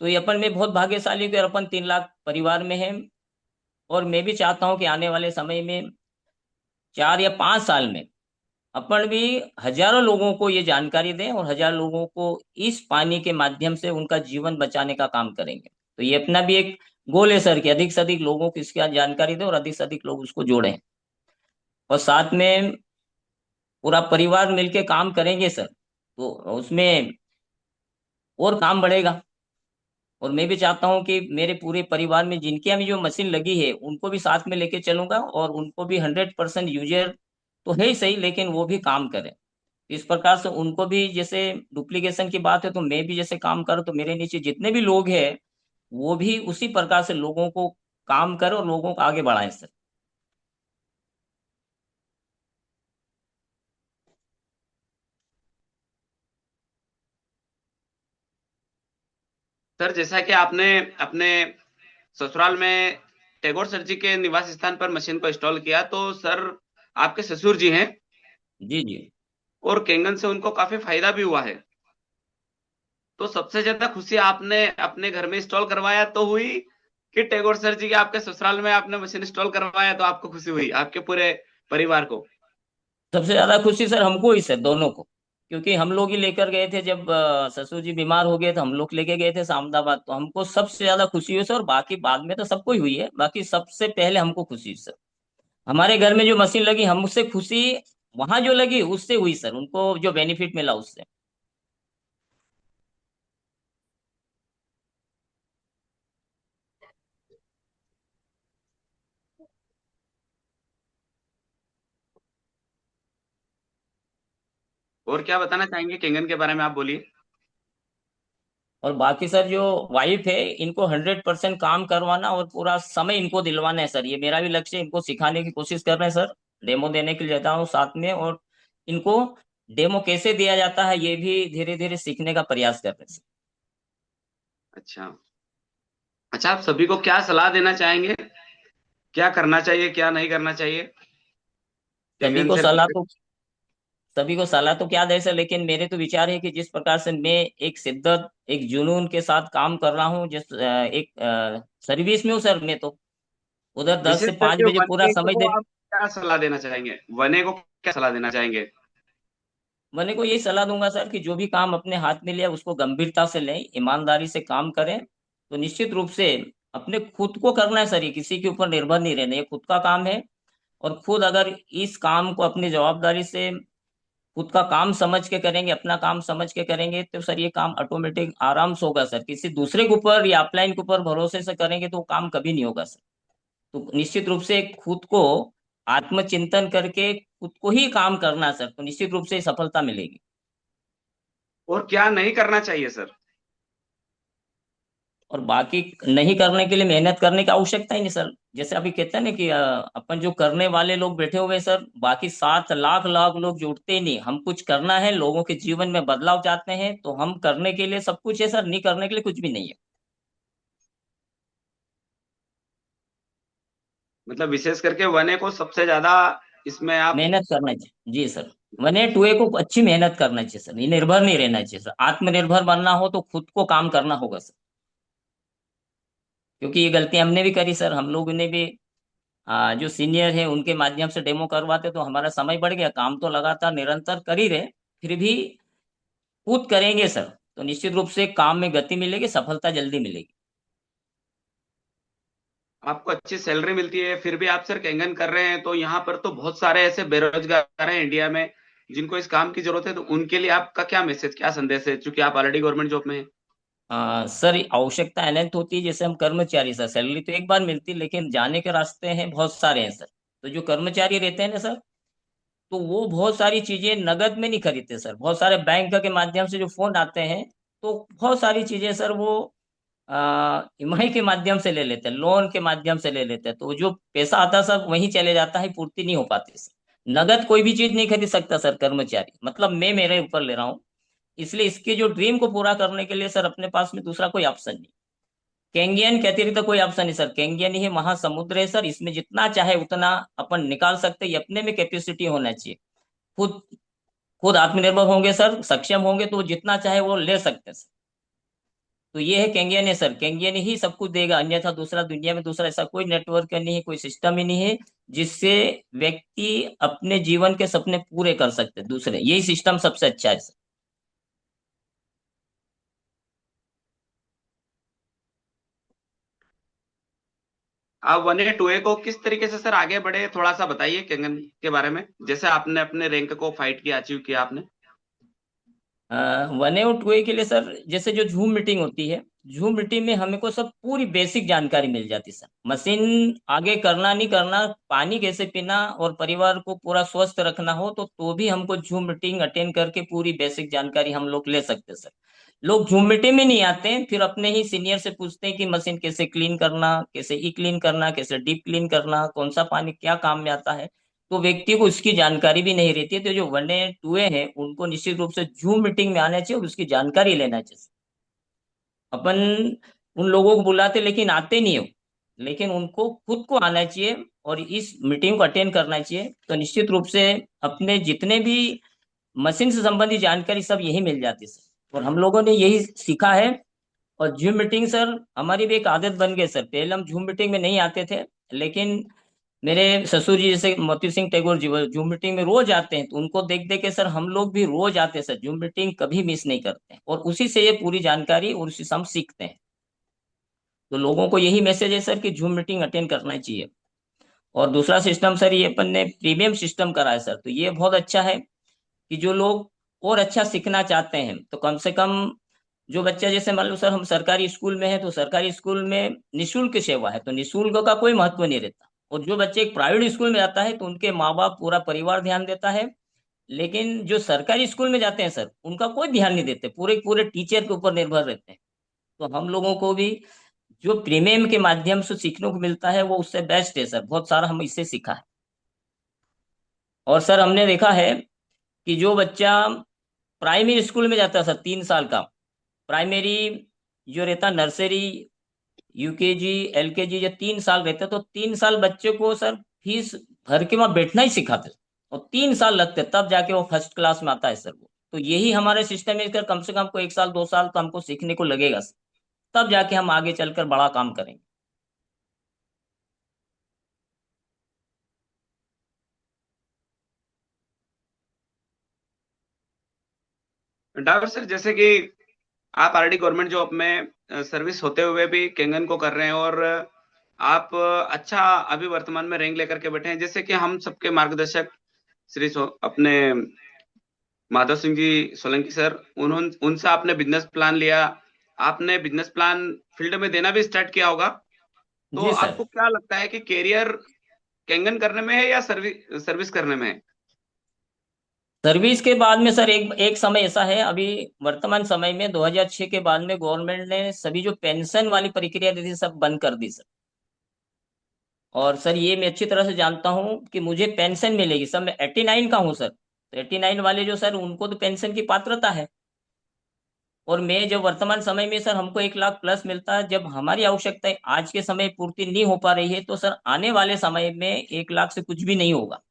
तो ये अपन में बहुत भाग्यशाली कि अपन 3 लाख परिवार में हैं। और मैं भी चाहता हूँ कि आने वाले समय में 4 या 5 साल में अपन भी हजारों लोगों को ये जानकारी दें, और 1000 लोगों को इस पानी के माध्यम से उनका जीवन बचाने का काम करेंगे। तो ये अपना भी एक गोल है सर, कि अधिक से अधिक लोगों को इसकी जानकारी दें और अधिक से अधिक लोग उसको जोड़ें। और साथ में पूरा परिवार मिलके काम करेंगे सर, तो उसमें और काम बढ़ेगा। और मैं भी चाहता हूँ कि मेरे पूरे परिवार में जिनके यहाँ भी जो मशीन लगी है उनको भी साथ में लेके चलूंगा, और उनको भी 100% यूजर तो है ही सही, लेकिन वो भी काम करें। इस प्रकार से उनको भी, जैसे डुप्लीकेशन की बात है तो मैं भी जैसे काम करूँ, तो मेरे नीचे जितने भी लोग हैं वो भी उसी प्रकार से लोगों को काम करें और लोगों को आगे बढ़ाएं सर। सर जैसा कि आपने अपने ससुराल में टैगोर सर जी के निवास स्थान पर मशीन को इंस्टॉल किया, तो सर आपके ससुर जी हैं जी जी। और केंगन से उनको काफी फायदा भी हुआ है। तो सबसे ज्यादा खुशी आपने अपने घर में इंस्टॉल करवाया तो हुई, कि टैगोर सर जी के आपके ससुराल में आपने मशीन इंस्टॉल करवाया तो आपको खुशी हुई, आपके पूरे परिवार को? सबसे ज्यादा खुशी सर हमको ही सर, दोनों को। क्योंकि हम लोग ही लेकर गए थे जब ससुर जी बीमार हो गए तो हम लोग लेके गए थे अहमदाबाद, तो हमको सबसे ज्यादा खुशी हुई सर। और बाकी बाद में तो सबको ही हुई है, बाकी सबसे पहले हमको खुशी हुई सर। हमारे घर में जो मशीन लगी हमसे खुशी वहां जो लगी उससे हुई सर, उनको जो बेनिफिट मिला उससे। और क्या बताना चाहेंगे केंगन के बारे में, आप बोलिए। और बाकी सर जो वाइफ है इनको 100% काम करवाना और पूरा समय इनको दिलवाना है सर, ये मेरा भी लक्ष्य है। इनको सिखाने की कोशिश कर रहे हैं सर, डेमो देने के लिए जाता हूँ साथ में, और इनको डेमो कैसे दिया जाता है ये भी धीरे धीरे सीखने का प्रयास कर रहे हैं सर। अच्छा। अच्छा, आप सभी को क्या सलाह देना चाहेंगे, क्या करना चाहिए क्या नहीं करना चाहिए सभी केंगन को से सलाह related? तो सभी को सलाह तो क्या दे सर, लेकिन मेरे तो विचार है कि जिस प्रकार से मैं एक शिद्दत एक जुनून के साथ काम कर रहा हूँ, जिस एक सर्विस में हूँ सर मैं, तो उधर दस विशेष से पांच करके बजे पूरा वने समय को दे। आप क्या सलाह देना चाहेंगे, वने को क्या सलाह देना चाहेंगे? मैंने को यही सलाह दूंगा सर कि जो भी काम अपने हाथ में लिया उसको गंभीरता से लें, ईमानदारी से काम करें, तो निश्चित रूप से अपने खुद को करना है सर, ये किसी के ऊपर निर्भर नहीं रहना, ये खुद का काम है। और खुद अगर इस काम को अपनी जवाबदारी से खुद का काम समझ के करेंगे, अपना काम समझ के करेंगे, तो सर ये काम ऑटोमेटिक आराम से होगा सर। किसी दूसरे के ऊपर या अपलाइन के ऊपर भरोसे से करेंगे तो वो काम कभी नहीं होगा सर। तो निश्चित रूप से खुद को आत्मचिंतन करके खुद को ही काम करना है सर, तो निश्चित रूप से सफलता मिलेगी। और क्या नहीं करना चाहिए सर? और बाकी नहीं करने के लिए मेहनत करने की आवश्यकता ही नहीं सर। जैसे अभी कहते हैं ना कि अपन जो करने वाले लोग बैठे हुए हैं सर, बाकी 7 लाख लाख लोग जुड़ते ही नहीं। हम कुछ करना है, लोगों के जीवन में बदलाव चाहते हैं, तो हम करने के लिए सब कुछ है सर, नहीं करने के लिए कुछ भी नहीं है। मतलब विशेष करके वने को सबसे ज्यादा इसमें आप। मेहनत करना चाहिए जी सर। मैंने टूए को अच्छी मेहनत करना चाहिए सर, ये निर्भर नहीं रहना चाहिए सर। आत्मनिर्भर बनना हो तो खुद को काम करना होगा सर। क्योंकि ये गलती हमने भी करी सर, हम लोगों ने भी जो सीनियर है उनके माध्यम से डेमो करवाते तो हमारा समय बढ़ गया। काम तो लगातार निरंतर कर ही रहे, फिर भी खुद करेंगे सर तो निश्चित रूप से काम में गति मिलेगी, सफलता जल्दी मिलेगी। आपको अच्छी सैलरी मिलती है फिर भी आप सर केंगन कर रहे हैं, तो यहाँ पर तो बहुत सारे ऐसे बेरोजगार हैं इंडिया में जिनको इस काम की जरूरत है, तो उनके लिए आपका क्या मैसेज क्या संदेश है, चूंकि आप ऑलरेडी गवर्नमेंट जॉब में हैं? सर आवश्यकता अनंत होती है। जैसे हम कर्मचारी सर, सैलरी तो एक बार मिलती है, लेकिन जाने के रास्ते हैं बहुत सारे हैं सर। तो जो कर्मचारी रहते हैं ना सर, तो वो बहुत सारी चीजें नगद में नहीं खरीदते सर। बहुत सारे बैंक के माध्यम से जो फोन आते हैं, तो बहुत सारी चीजें सर वो ईएमआई के माध्यम से ले लेते हैं, लोन के माध्यम से ले लेते हैं। तो जो पैसा आता है सर वहीं चले जाता है, पूर्ति नहीं हो पाती सर। नगद कोई भी चीज नहीं खरीद सकता सर कर्मचारी, मतलब मैं मेरे ऊपर ले रहा हूँ। इसलिए इसके जो ड्रीम को पूरा करने के लिए सर अपने पास में दूसरा कोई ऑप्शन नहीं। केंगियन के अतिरिक्त तो कोई ऑप्शन नहीं सर। केंगियन ही महासमुद्र है सर, इसमें जितना चाहे उतना अपन निकाल सकते हैं। ये अपने में कैपेसिटी होना चाहिए। खुद खुद आत्मनिर्भर होंगे सर, सक्षम होंगे, तो वो जितना चाहे वो ले सकते हैं सर। तो ये है केंगियन है सर, केंगियन ही सब कुछ देगा। अन्यथा दूसरा दुनिया में दूसरा ऐसा कोई नेटवर्क नहीं है, कोई सिस्टम ही नहीं है जिससे व्यक्ति अपने जीवन के सपने पूरे कर सकते हैं। दूसरे यही सिस्टम सबसे अच्छा है सर। आप वन ए टू ए को किस तरीके से सर आगे बढ़े, थोड़ा सा बताइए केंगन के बारे में, जैसे आपने अपने रैंक को फाइट किया, अचीव किया आपने। 1A और 2A के लिए सर, जैसे जो जूम मीटिंग होती है जूम मीटिंग में हमें को सब पूरी बेसिक जानकारी मिल जाती सर। मशीन आगे करना नहीं करना, पानी कैसे पीना और परिवार को पूरा स्वस्थ रखना हो तो भी हमको जूम मीटिंग अटेंड करके पूरी बेसिक जानकारी हम लोग ले सकते सर। लोग जूम मीटिंग में नहीं आते हैं, फिर अपने ही सीनियर से पूछते हैं कि मशीन कैसे क्लीन करना, कैसे ई क्लीन करना, कैसे डीप क्लीन करना, कौन सा पानी क्या काम में आता है। तो व्यक्ति को उसकी जानकारी भी नहीं रहती है। तो जो 1A 2A है उनको निश्चित रूप से जूम मीटिंग में आना चाहिए और उसकी जानकारी लेना चाहिए। अपन उन लोगों को बुलाते लेकिन आते नहीं हो, लेकिन उनको खुद को आना चाहिए और इस मीटिंग को अटेंड करना चाहिए। तो निश्चित रूप से अपने जितने भी मशीन से संबंधित जानकारी सब यही मिल जाती है सर, और हम लोगों ने यही सीखा है। और जूम मीटिंग सर हमारी भी एक आदत बन गई सर। पहले हम जूम मीटिंग में नहीं आते थे, लेकिन मेरे ससुर जी जैसे मोती सिंह टैगोर जी वो जूम मीटिंग में रोज आते हैं, तो उनको देख देख के सर हम लोग भी रोज आते हैं सर। जूम मीटिंग कभी मिस नहीं करते हैं और उसी से ये पूरी जानकारी और उसी से हम सीखते हैं। तो लोगों को यही मैसेज है सर कि जूम मीटिंग अटेंड करना चाहिए। और दूसरा सिस्टम सर ये अपन ने प्रीमियम सिस्टम करा है सर, तो ये बहुत अच्छा है कि जो लोग और अच्छा सीखना चाहते हैं तो कम से कम जो बच्चा, जैसे मान लो सर हम सरकारी स्कूल में है तो सरकारी स्कूल में निशुल्क सेवा है, तो निशुल्क का कोई महत्व नहीं रहता। और जो बच्चे एक प्राइवेट स्कूल में जाता है तो उनके माँ बाप पूरा परिवार ध्यान देता है, लेकिन जो सरकारी स्कूल में जाते हैं सर उनका कोई ध्यान नहीं देते, पूरे पूरे टीचर के ऊपर निर्भर रहते हैं। तो हम लोगों को भी जो प्रीमियम के माध्यम से सीखने को मिलता है वो उससे बेस्ट है सर। बहुत सारा हम इससे सीखा है। और सर हमने देखा है कि जो बच्चा प्राइमरी स्कूल में जाता है सर 3 साल का, प्राइमरी जो रहता नर्सरी यूकेजी एलकेजी जो 3 साल रहते तो 3 साल बच्चे को सर फीस भर के वहां बैठना ही सिखाते और 3 साल लगते तब जाके वो फर्स्ट क्लास में आता है सर वो। तो यही हमारे सिस्टम में कर कम से कम हमको 1 साल 2 साल तो हमको सीखने को लगेगा सर, तब जाके हम आगे चलकर बड़ा काम करेंगे। डॉक्टर सर, जैसे कि आप ऑलरेडी गवर्नमेंट जॉब में सर्विस होते हुए भी केंगन को कर रहे हैं और आप अच्छा अभी वर्तमान में रैंक लेकर के बैठे हैं। जैसे कि हम सबके मार्गदर्शक श्री अपने माधव सिंह जी सोलंकी सर, उन्होंने उनसे आपने बिजनेस प्लान लिया, आपने बिजनेस प्लान फील्ड में देना भी स्टार्ट किया होगा। तो जी सर। आपको क्या लगता है कि कैरियर केंगन करने में है या सर्विस करने में है? सर्विस के बाद में सर एक एक समय ऐसा है अभी वर्तमान समय में 2006 के बाद में गवर्नमेंट ने सभी जो पेंशन वाली प्रक्रिया थी सब बंद कर दी सर। और सर ये मैं अच्छी तरह से जानता हूँ कि मुझे पेंशन मिलेगी सर। मैं 89 का हूँ सर, तो 89 वाले जो सर उनको तो पेंशन की पात्रता है। और मैं जब वर्तमान समय में सर हमको 1 लाख प्लस मिलता है, जब हमारी आवश्यकताएं आज के समय पूर्ति नहीं हो पा रही है तो सर आने वाले समय में 1 लाख से कुछ भी नहीं होगा।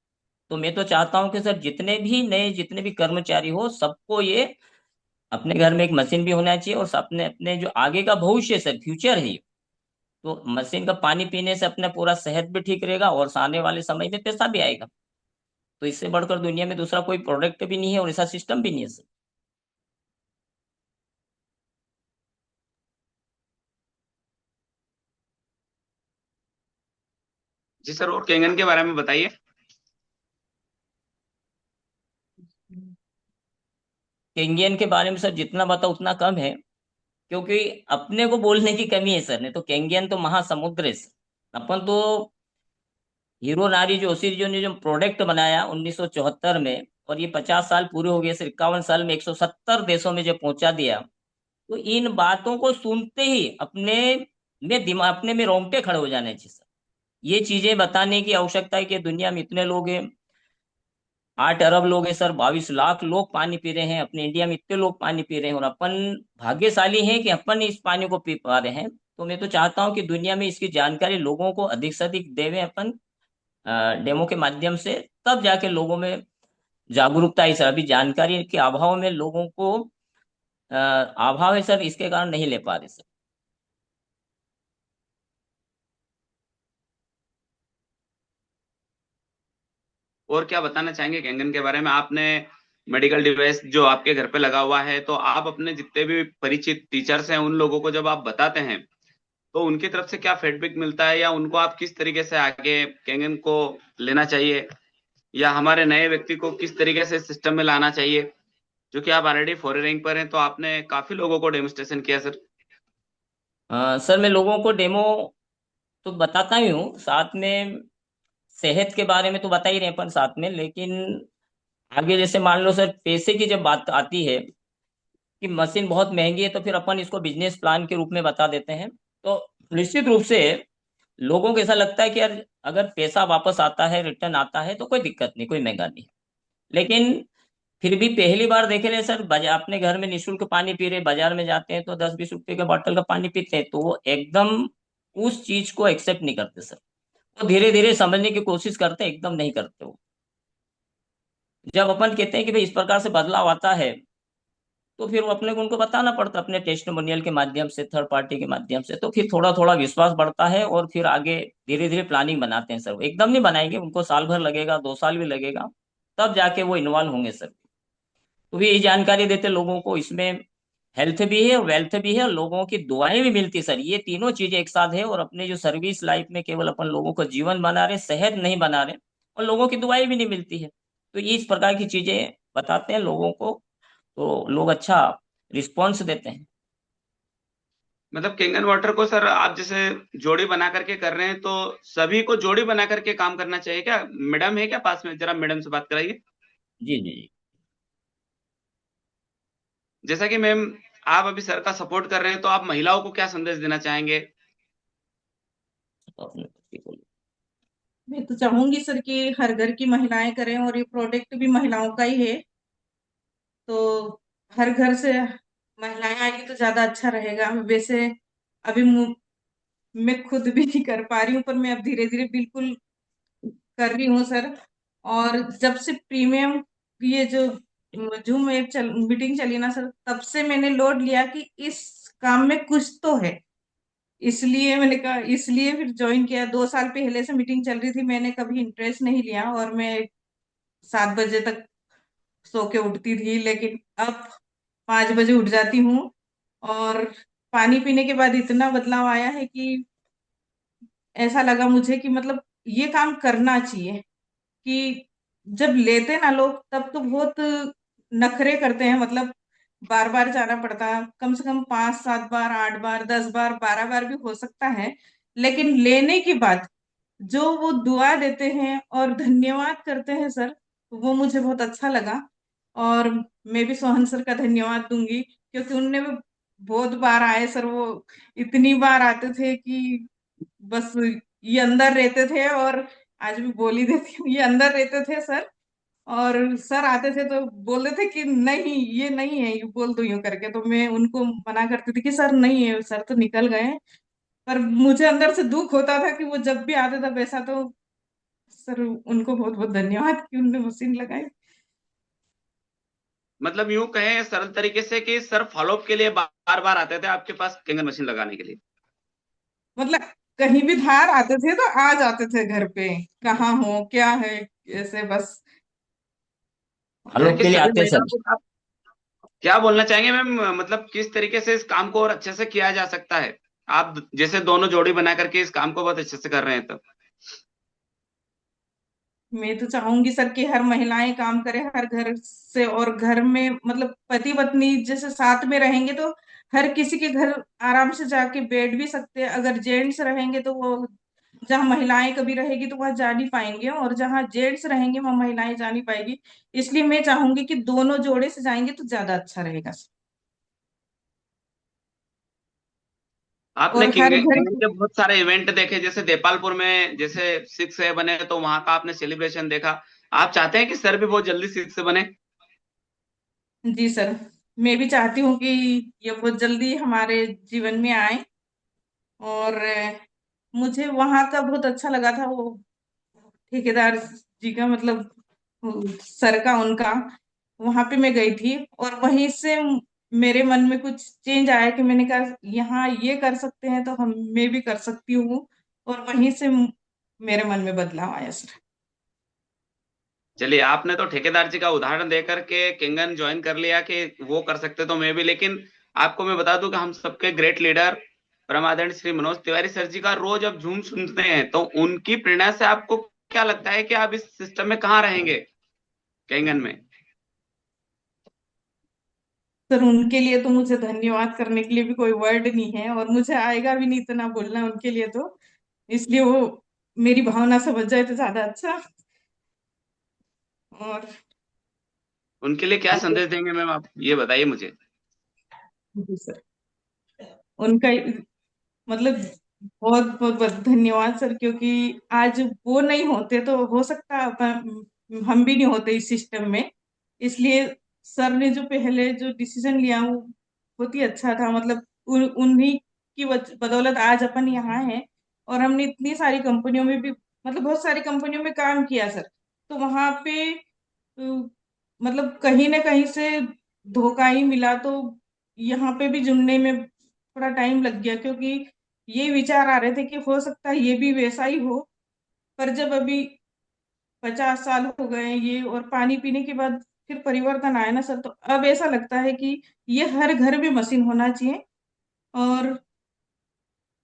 तो मैं तो चाहता हूं कि सर जितने भी नए जितने भी कर्मचारी हो सबको ये अपने घर में एक मशीन भी होना चाहिए और अपने अपने जो आगे का भविष्य सर फ्यूचर है ये, तो मशीन का पानी पीने से अपना पूरा सेहत भी ठीक रहेगा और आने वाले समय में पैसा भी आएगा। तो इससे बढ़कर दुनिया में दूसरा कोई प्रोडक्ट भी नहीं है और ऐसा सिस्टम भी नहीं है सर। जी सर, और केंगन के बारे में बताइए। केंगियन के बारे में सर जितना बताओ उतना कम है, क्योंकि अपने को बोलने की कमी है सर। नहीं तो केंगियन तो महासमुद्र है सर। अपन तो हीरो नारी जोशी जो ने जो प्रोडक्ट बनाया 1974 में, और ये 50 साल पूरे हो गए सर, 51 साल में 170 देशों में जो पहुंचा दिया। तो इन बातों को सुनते ही अपने में रोंगटे खड़े हो जाने चाहिए सर। ये चीजें बताने की आवश्यकता है कि दुनिया में इतने लोग हैं, 8 अरब लोग हैं सर, 22 लाख लोग पानी पी रहे हैं। अपने इंडिया में इतने लोग पानी पी रहे हैं और अपन भाग्यशाली हैं कि अपन इस पानी को पी पा रहे हैं। तो मैं तो चाहता हूं कि दुनिया में इसकी जानकारी लोगों को अधिक से अधिक देवें अपन डेमो के माध्यम से, तब जाके लोगों में जागरूकता है सर। अभी जानकारी के अभाव में लोगों को अभाव है सर, इसके कारण नहीं ले पा रहे सर। और क्या बताना चाहेंगे केंगन के बारे में? आपने मेडिकल डिवाइस जो आपके घर पे लगा हुआ है, तो आप अपने जितने भी परिचित टीचर्स हैं उन लोगों को जब आप बताते हैं तो उनकी तरफ से क्या फीडबैक मिलता है, या उनको आप किस तरीके से आगे केंगन को लेना चाहिए, या हमारे नए व्यक्ति को किस तरीके से सिस्टम में लाना चाहिए? जो कि आप ऑलरेडी 4 रैंक पर हैं तो आपने काफी लोगों को डेमोस्ट्रेशन किया सर। सर मैं लोगों को डेमो तो बताता ही हूँ, साथ में सेहत के बारे में तो बता ही रहे हैं अपन साथ में, लेकिन आगे जैसे मान लो सर पैसे की जब बात आती है कि मशीन बहुत महंगी है, तो फिर अपन इसको बिजनेस प्लान के रूप में बता देते हैं। तो निश्चित रूप से लोगों को ऐसा लगता है कि यार अगर पैसा वापस आता है, रिटर्न आता है, तो कोई दिक्कत नहीं, कोई महंगा नहीं। लेकिन फिर भी पहली बार देखे रहे सर, बाजार अपने घर में निःशुल्क पानी पी रहे, बाजार में जाते हैं तो 10-20 रुपए का बॉटल का पानी पीते हैं, तो वो एकदम उस चीज को एक्सेप्ट नहीं करते सर। वो धीरे धीरे समझने की कोशिश करते हैं, एकदम नहीं करते वो। जब अपन कहते हैं कि भाई इस प्रकार से बदलाव आता है, तो फिर वो अपने को उनको बताना पड़ता है अपने टेस्टिमोनियल के माध्यम से, थर्ड पार्टी के माध्यम से, तो फिर थोड़ा थोड़ा विश्वास बढ़ता है और फिर आगे धीरे धीरे प्लानिंग बनाते हैं सर। वो एकदम नहीं बनाएंगे, उनको साल भर लगेगा, 2 साल भी लगेगा, तब जाके वो इन्वॉल्व होंगे सर। तो भी यही जानकारी देते लोगों को, इसमें हेल्थ भी है, वेल्थ भी है, और लोगों की दुआएं भी मिलती है सर। ये तीनों चीजें एक साथ है, और अपने जो सर्विस लाइफ में केवल अपन लोगों को जीवन बना रहे, सेहत नहीं बना रहे, और लोगों की दुआएं भी नहीं मिलती है। तो ये इस प्रकार की चीजें बताते हैं लोगों को, तो लोग अच्छा रिस्पॉन्स देते हैं। मतलब केंगन वाटर को सर आप जैसे जोड़ी बना करके कर रहे हैं, तो सभी को जोड़ी बना करके काम करना चाहिए क्या? मैडम है क्या पास में? जरा मैडम से बात कराइए। जी जी जी। जैसा कि मैम आप अभी सर का सपोर्ट कर रहे हैं, तो आप महिलाओं को क्या संदेश देना चाहेंगे? तो आपने ठीक बोला। मैं तो चाहूंगी सर कि हर घर की महिलाएं करें, और ये प्रोडक्ट भी महिलाओं का ही है, तो हर घर से महिलाएं आएगी तो ज्यादा अच्छा रहेगा। वैसे अभी मैं खुद भी नहीं कर पा रही हूँ, पर मैं अब धीरे धीरे बिल्कुल कर रही हूँ सर। और जब से प्रीमियम ये जो जूम ऐप मीटिंग चली ना सर, तब से मैंने लोड लिया कि इस काम में कुछ तो है, इसलिए मैंने कहा, इसलिए फिर ज्वाइन किया। 2 साल पहले से मीटिंग चल रही थी, मैंने कभी इंटरेस्ट नहीं लिया, और मैं 7 बजे तक सो के उठती थी, लेकिन अब 5 बजे उठ जाती हूँ। और पानी पीने के बाद इतना बदलाव आया है कि ऐसा लगा मुझे कि मतलब ये काम करना चाहिए। कि जब लेते ना लोग, तब तो बहुत नखरे करते हैं, मतलब बार बार जाना पड़ता है, कम से कम 5-7 बार, 8 बार, 10 बार, 12 बार भी हो सकता है। लेकिन लेने के बाद जो वो दुआ देते हैं और धन्यवाद करते हैं सर, वो मुझे बहुत अच्छा लगा। और मैं भी सोहन सर का धन्यवाद दूंगी, क्योंकि उनने भी बहुत बार आए सर। वो इतनी बार आते थे कि बस ये अंदर रहते थे, और आज भी बोल ही देती हूँ, ये अंदर रहते थे सर। और सर आते थे तो बोलते थे कि नहीं ये नहीं है, ये बोल दो यूं करके, तो मैं उनको मना करती थी कि सर नहीं है, सर तो निकल गए हैं। पर मुझे अंदर से दुख होता था कि वो जब भी आते थे वैसा। तो सर उनको बहुत बहुत धन्यवाद कि उनने मशीन लगाई। मतलब यूं कहें सरल तरीके से कि सर फॉलोअप के लिए बार बार आते थे आपके पास केंगन मशीन लगाने के लिए। मतलब कहीं भी धार आते थे तो आ जाते थे घर पे, कहाँ हो क्या है, ऐसे बस। जैसे आलोक कि के लिए सभी आते हैं महिलाओं सर। को आप क्या बोलना चाहेंगे मैम? मतलब किस तरीके से इस काम को और अच्छे से किया जा सकता है? आप जैसे दोनों जोड़ी बना करके इस काम को बहुत अच्छे से कर रहे हैं, तो मैं तो चाहूंगी सर कि हर महिलाएं काम करें हर घर से, और घर में मतलब पति पत्नी जैसे साथ में रहेंगे तो हर किसी के घर आराम से जाके बैठ भी सकते हैं। अगर जेंट्स रहेंगे तो वो, जहाँ महिलाएं कभी रहेगी तो वहां जा नहीं पाएंगे, और जहाँ जेंट्स रहेंगे वहां महिलाएं जा नहीं पाएगी। इसलिए मैं चाहूंगी कि दोनों जोड़े से जाएंगे तो ज्यादा अच्छा रहेगा सर। आपने और हर घर केंगन के बहुत सारे इवेंट देखे, जैसे देपालपुर में जैसे 6 बने, तो वहां का आपने सेलिब्रेशन देखा। आप चाहते हैं कि सर भी बहुत जल्दी 6 बने? जी सर, मैं भी चाहती हूँ कि ये बहुत जल्दी हमारे जीवन में आए। और मुझे वहां का बहुत अच्छा लगा था, वो ठेकेदार जी का, मतलब सर का, उनका। वहां पे मैं गई थी, और वहीं से मेरे मन में कुछ चेंज आया कि मैंने कहा यहाँ ये कर सकते हैं तो हम मैं भी कर सकती हूँ। और वहीं से मेरे मन में बदलाव आया सर। चलिए, आपने तो ठेकेदार जी का उदाहरण देकर के केंगन ज्वाइन कर लिया कि वो कर सकते तो मैं भी। लेकिन आपको मैं बता दूं कि हम सबके ग्रेट लीडर परमादरणीय श्री मनोज तिवारी सर जी का रोज अब झूम सुनते हैं, तो उनकी प्रेरणा से आपको क्या लगता है कि आप इस सिस्टम में कहाँ रहेंगे केंगन में? सर उनके लिए तो मुझे धन्यवाद करने के लिए भी कोई वर्ड नहीं है, और मुझे आएगा भी नहीं इतना बोलना उनके लिए, तो इसलिए वो मेरी भावना समझ जाए तो ज्यादा अच्छा। और उनके लिए क्या संदेश देंगे मैम, आप ये बताइए मुझे। जी सर, उनका मतलब बहुत बहुत बहुत धन्यवाद सर, क्योंकि आज वो नहीं होते तो हो सकता हम भी नहीं होते इस सिस्टम में। इसलिए सर ने जो पहले जो डिसीजन लिया वो बहुत ही अच्छा था। मतलब उन्हीं की बदौलत आज अपन यहाँ हैं। और हमने इतनी सारी कंपनियों में भी, मतलब बहुत सारी कंपनियों में काम किया सर, तो वहां पे मतलब कहीं ना कहीं से धोखा ही मिला। तो यहाँ पे भी जुड़ने में थोड़ा टाइम लग गया, क्योंकि ये विचार आ रहे थे कि हो सकता है ये भी वैसा ही हो। पर जब अभी 50 साल हो गए हैं ये, और पानी पीने के बाद फिर परिवर्तन आया ना सर, तो अब ऐसा लगता है कि ये हर घर में मशीन होना चाहिए। और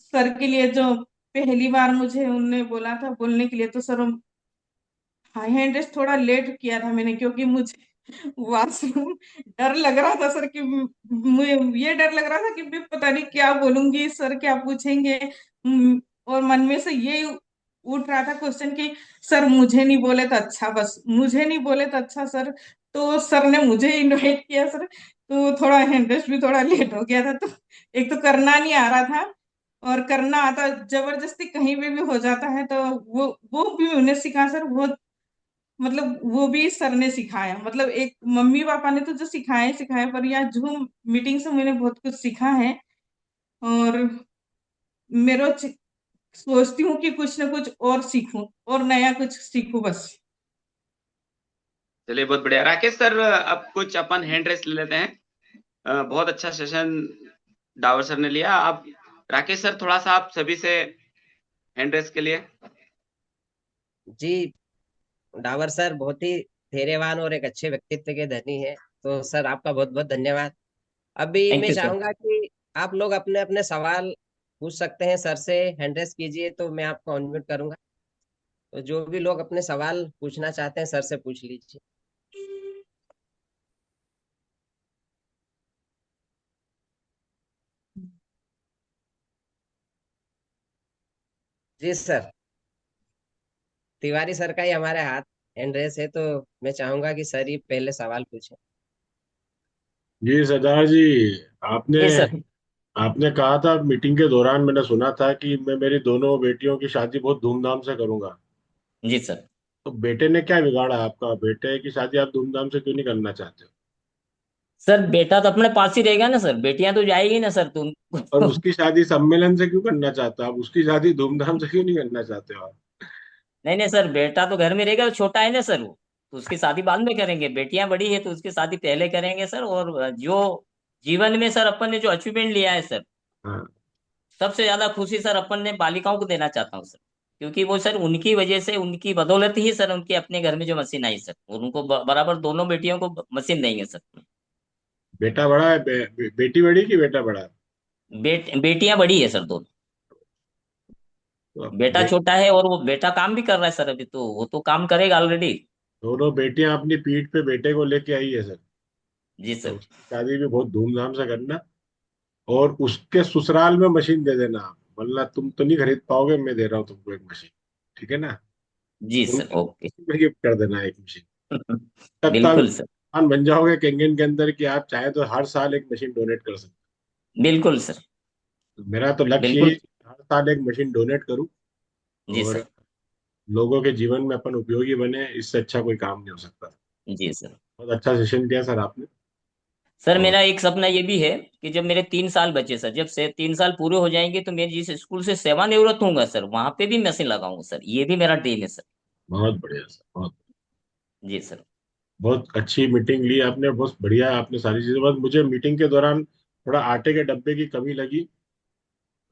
सर के लिए जो पहली बार मुझे उनने बोला था बोलने के लिए, तो सर हाई हैंड रेस्ट थोड़ा लेट किया था मैंने, क्योंकि मुझे वॉशरूम डर लग रहा था सर, कि मुझे ये डर लग रहा था कि मैं पता नहीं क्या बोलूंगी, सर क्या पूछेंगे। और मन में से ये उठ रहा था क्वेश्चन कि सर मुझे नहीं बोले तो अच्छा, बस मुझे नहीं बोले तो अच्छा सर। तो सर ने मुझे इनवाइट किया सर, तो थोड़ा हैंड रेस्ट भी थोड़ा लेट हो गया था। तो एक तो करना नहीं आ रहा था, और करना आता जबरदस्ती कहीं पे भी हो जाता है, तो वो भी उन्हें सिखा सर। वो मतलब वो भी सर ने सिखाया, मतलब एक मम्मी पापा ने तो जो सिखाए सिखाए, पर यहाँ जूम मीटिंग से मैंने बहुत कुछ सीखा है। और मेरा सोचती हूँ कि कुछ ना कुछ और सीखूं, और नया कुछ सीखूं बस। चलिए बहुत बढ़िया। राकेश सर, अब कुछ अपन हैंड रेस्ट ले लेते हैं। बहुत अच्छा सेशन डावर सर ने लिया। अब राकेश सर थोड़ा सा आप सभी से हैंड रेस्ट के लिए। जी, डावर सर बहुत ही धैर्यवान और एक अच्छे व्यक्तित्व के धनी है। तो सर आपका बहुत बहुत धन्यवाद। अभी थैंक मैं यू सर। चाहूंगा कि आप लोग अपने अपने सवाल पूछ सकते हैं सर से। हैंड रेस कीजिए तो मैं आपको अनम्यूट करूंगा। तो जो भी लोग अपने सवाल पूछना चाहते हैं सर से पूछ लीजिए। जी सर, तिवारी सर का ही हमारे हाथ हैंड रेस है, तो मैं चाहूंगा कि सर ही पहले सवाल पूछे। जी सरदार जी, आपने जी सर। आपने कहा था मीटिंग के दौरान, मैंने सुना था कि मैं मेरी दोनों बेटियों की शादी बहुत धूमधाम से करूंगा। जी सर। तो बेटे ने क्या बिगाड़ा? आपका बेटे की शादी आप धूमधाम से क्यों नहीं करना चाहते हो? सर बेटा तो अपने पास ही रहेगा ना सर, बेटियां तो जाएगी ना सर तुम। और उसकी शादी सम्मेलन से क्यों करना चाहते हो आप? उसकी शादी धूमधाम से क्यों नहीं करना चाहते हो आप? नहीं नहीं सर, बेटा तो घर में रहेगा, वो छोटा है ना सर, वो तो उसकी शादी बाद में करेंगे। बेटियां बड़ी है तो उसकी शादी पहले करेंगे सर। और जो जीवन में सर अपन ने जो अचीवमेंट लिया है सर, हाँ। सबसे ज्यादा खुशी सर अपन ने बालिकाओं को देना चाहता हूँ सर। क्योंकि वो सर उनकी वजह से, उनकी बदौलत ही सर उनके अपने घर में जो मशीन आई सर, और उनको बराबर दोनों बेटियों को मशीन देंगे सर। बेटा बड़ा है, बेटी बड़ी कि बेटा बड़ा है? बेटियां बड़ी है सर दोनों। तो बेटा छोटा है, और वो बेटा काम भी कर रहा है सर, अभी तो वो तो काम करेगा ऑलरेडी। दोनों बेटियां अपनी पीठ पे बेटे को लेके आई है सर। जी तो सर। उसकी शादी भी बहुत धूमधाम से करना, और उसके ससुराल में मशीन दे देना आप, वरना तुम तो नहीं खरीद पाओगे, मैं दे रहा हूँ तुमको एक मशीन। ठीक है ना? जी सर, उनकी ओके। में गिफ्ट कर देना एक मशीन। तब तक बिल्कुल सर। इंसान बन जाओगे कैंगन के अंदर कि आप चाहे तो हर साल एक मशीन डोनेट कर सकते बिल्कुल सर। हो। तो मेरा तो लक्ष्य ये बिल्कुल। है कि हर साल एक मशीन डोनेट करूं, जी और सर। लोगों के जीवन में अपन उपयोगी बने। इससे अच्छा कोई काम नहीं हो सकता। जी सर। बहुत अच्छा सेशन किया सर आपने। सर और मेरा एक सपना ये भी है कि जब मेरे 3 साल बचे सर, जब से 3 साल पूरे हो जाएंगे, तो मैं जिस स्कूल से सेवानिवृत्त होऊंगा सर, वहां पे भी मशीन लगाऊंगा सर। ये भी मेरा ड्रीम है सर। बहुत बढ़िया सर, बहुत जी सर। बहुत अच्छी मीटिंग ली आपने, बहुत बढ़िया आपने सारी चीजें। बस मुझे मीटिंग के दौरान थोड़ा आटे के डब्बे की कमी लगी।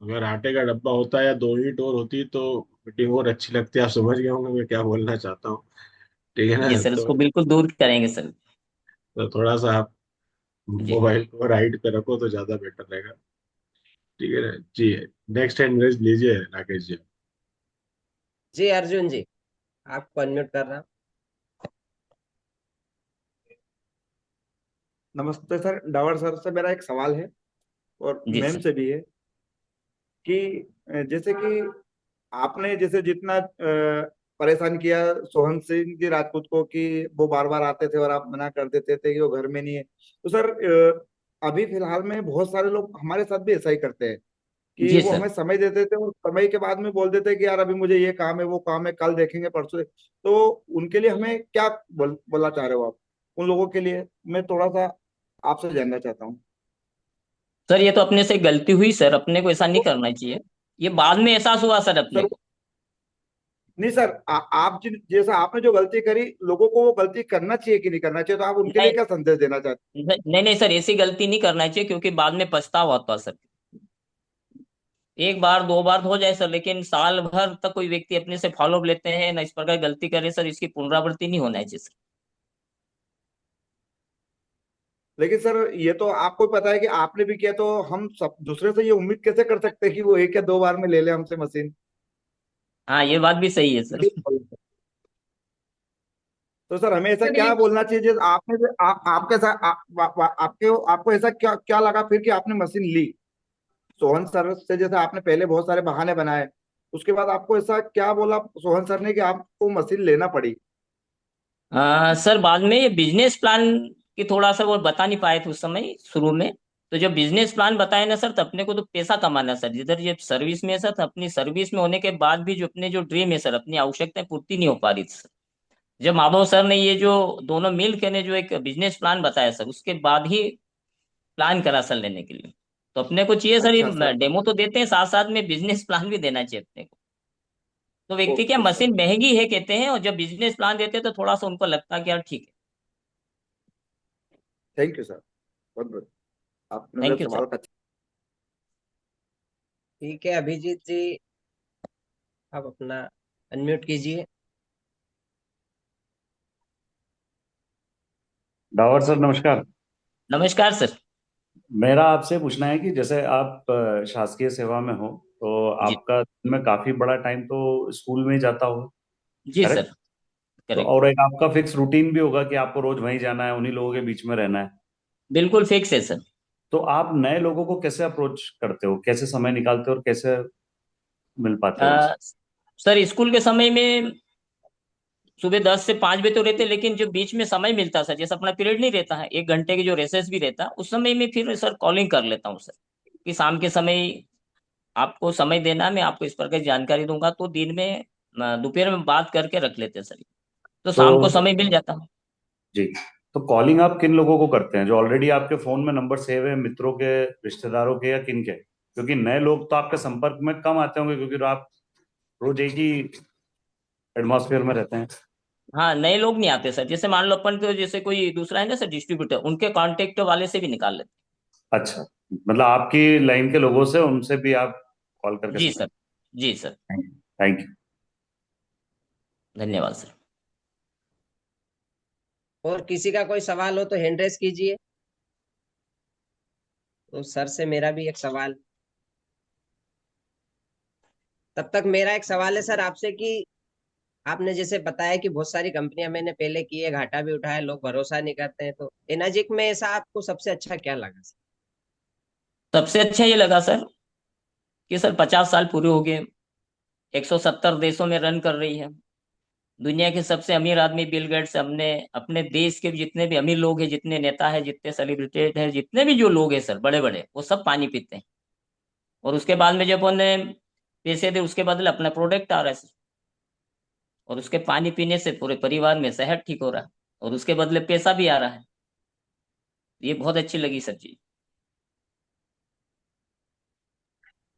अगर आटे का डब्बा होता या दो ईंट और होती तो मीटिंग और अच्छी लगती। आप समझ गए होंगे मैं क्या बोलना चाहता हूँ। ठीक है जी ना? सर, तो उसको बिल्कुल दूर करेंगे सर। थोड़ा सा आप जी। मोबाइल को राइट पे रखो तो ज्यादा बेटर रहेगा। ठीक है ना जी? नेक्स्ट हैंड रेज लीजिए राकेश जी। जी अर्जुन जी, आपको अनम्यूट कर रहा हूँ। नमस्ते सर, डावर सर से मेरा एक सवाल है और जी मैम सर। से भी है कि जैसे कि आपने जैसे जितना परेशान किया सोहन सिंह जी राजपूत को कि वो बार बार आते थे और आप मना कर देते थे कि वो घर में नहीं है, तो सर अभी फिलहाल में बहुत सारे लोग हमारे साथ भी ऐसा ही करते हैं कि जी वो सर। हमें समय देते थे और समय के बाद में बोल देते हैं कि यार अभी मुझे ये काम है, वो काम है, कल देखेंगे, परसों तो उनके लिए हमें क्या बोलना चाह रहे हो आप? उन लोगों के लिए मैं थोड़ा सा आपसे जानना चाहता हूँ। सर ये तो अपने से गलती हुई सर, अपने को ऐसा नहीं करना चाहिए। ये बाद में एहसास हुआ सर अपने सर को। नहीं सर, आप जैसा आपने जो गलती करी, लोगों को वो गलती करना चाहिए कि नहीं करना चाहिए, तो आप उनके लिए नहीं क्या संदेश देना चाहते नहीं नहीं सर, ऐसी गलती नहीं करना चाहिए, क्योंकि बाद में पछतावा होता है सर। एक बार दो बार तो हो जाए सर, लेकिन साल भर तक कोई व्यक्ति अपने से फॉलो लेते हैं ना, इस प्रकार गलती करे सर, इसकी पुनरावृत्ति नहीं होना चाहिए सर। लेकिन सर ये तो आपको पता है कि आपने भी किया, तो हम सब दूसरे से ये उम्मीद कैसे कर सकते हैं कि वो एक या दो बार में ले ले हमसे मशीन? हाँ ये बात भी सही है सर। तो सर हमें ऐसा सर क्या एक बोलना चाहिए जैसे आपने आपके साथ आपके आपको ऐसा क्या क्या लगा फिर कि आपने मशीन ली सोहन सर से? जैसे आपने पहले बहुत सारे बहाने बनाए, उसके बाद आपको ऐसा क्या बोला सोहन सर ने कि आपको मशीन लेना पड़ी? सर बाद में ये बिजनेस प्लान की थोड़ा सा वो बता नहीं पाए थे उस समय शुरू में। तो जब बिजनेस प्लान बताए ना सर, तो अपने को तो पैसा कमाना है सर, जिधर ये सर्विस में है सर, तो अपनी सर्विस में होने के बाद भी जो अपने जो ड्रीम है सर, अपनी आवश्यकताएं पूर्ति नहीं हो पा रही थी सर। जब माधव सर ने ये जो दोनों मिल के ने जो एक बिजनेस प्लान बताया सर, उसके बाद ही प्लान करा सर लेने के लिए। तो अपने को चाहिए सर, अच्छा ये सर। डेमो तो देते हैं, साथ साथ में बिजनेस प्लान भी देना चाहिए अपने को। तो व्यक्ति क्या, ओके सर। मशीन महंगी है कहते हैं, और जब बिजनेस प्लान देते हैं तो थोड़ा सा उनको लगता है कि यार ठीक है। थैंक यू सर, बहुत बहुत आपने मेरे थैंक यू सर। सवाल का। ठीक है अभिजीत जी, आप अपना अनम्यूट कीजिए। डावर सर नमस्कार। नमस्कार सर। मेरा आपसे पूछना है कि जैसे आप शासकीय सेवा में हो, तो जी आपका दिन में काफी बड़ा टाइम तो स्कूल में ही जाता होगा, जी सर। करेक्ट? तो करेक्ट। और एक आपका फिक्स रूटीन भी होगा कि आपको रोज वहीं जाना है, उन्हीं लोगों के बीच में रहना है। बिल्कुल फिक्स है सर। तो आप नए लोगों को कैसे अप्रोच करते हो, कैसे समय निकालते हो और कैसे मिल पाते हो उनसे? अ, सर स्कूल के समय में सुबह 10 से 5 बजे तो रहते, लेकिन जो बीच में समय मिलता सर, जैसे अपना पीरियड नहीं रहता है, 1 घंटे की जो रेसेस भी रहता, उस समय में फिर सर कॉलिंग कर लेता हूँ सर, कि शाम के समय आपको समय देना, मैं आपको इस प्रकार की जानकारी दूंगा, तो दिन में दोपहर में बात करके रख लेते हैं सर। तो तो शाम को समय मिल जाता है। जी, तो कॉलिंग आप किन लोगों को करते हैं जो ऑलरेडी आपके फोन में नंबर सेव है, मित्रों के, रिश्तेदारों के, या किन के? क्योंकि नए लोग तो आपके संपर्क में कम आते होंगे, क्योंकि आप रोज एक ही एटमॉस्फेयर में रहते हैं। हाँ नए लोग नहीं आते सर, जैसे मान लो अपन को जैसे कोई दूसरा है ना सर डिस्ट्रीब्यूटर, उनके कांटेक्ट वाले से भी निकाल लेते अच्छा, मतलब आपकी लाइन के लोगों से, उनसे भी आप कॉल हैं। करके जी समय? सर। जी सर। Thank you. धन्यवाद सर। और किसी का कोई सवाल हो तो हैंड रेस कीजिए। तो सर से मेरा भी एक सवाल, तब तक मेरा एक सवाल है सर आपसे कि आपने जैसे बताया कि बहुत सारी कंपनियां मैंने पहले की है, घाटा भी उठाया, लोग भरोसा नहीं करते हैं, तो एनर्जिक में ऐसा आपको सबसे अच्छा क्या लगा सर? सबसे अच्छा ये लगा सर कि सर 50 साल पूरे हो गए, 170 देशों में रन कर रही है। दुनिया के सबसे अमीर आदमी बिल गेट्स, हमने अपने देश के जितने भी अमीर लोग हैं, जितने नेता हैं, जितने सेलिब्रिटेड हैं, जितने भी जो लोग हैं सर बड़े बड़े, वो सब पानी पीते हैं। और उसके बाद में जब उन्हें पैसे दे, उसके बदले अपना प्रोडक्ट आ रहा है सर। और उसके पानी पीने से पूरे परिवार में सेहत ठीक हो रहा है, और उसके बदले पैसा भी आ रहा है। ये बहुत अच्छी लगी सर जी।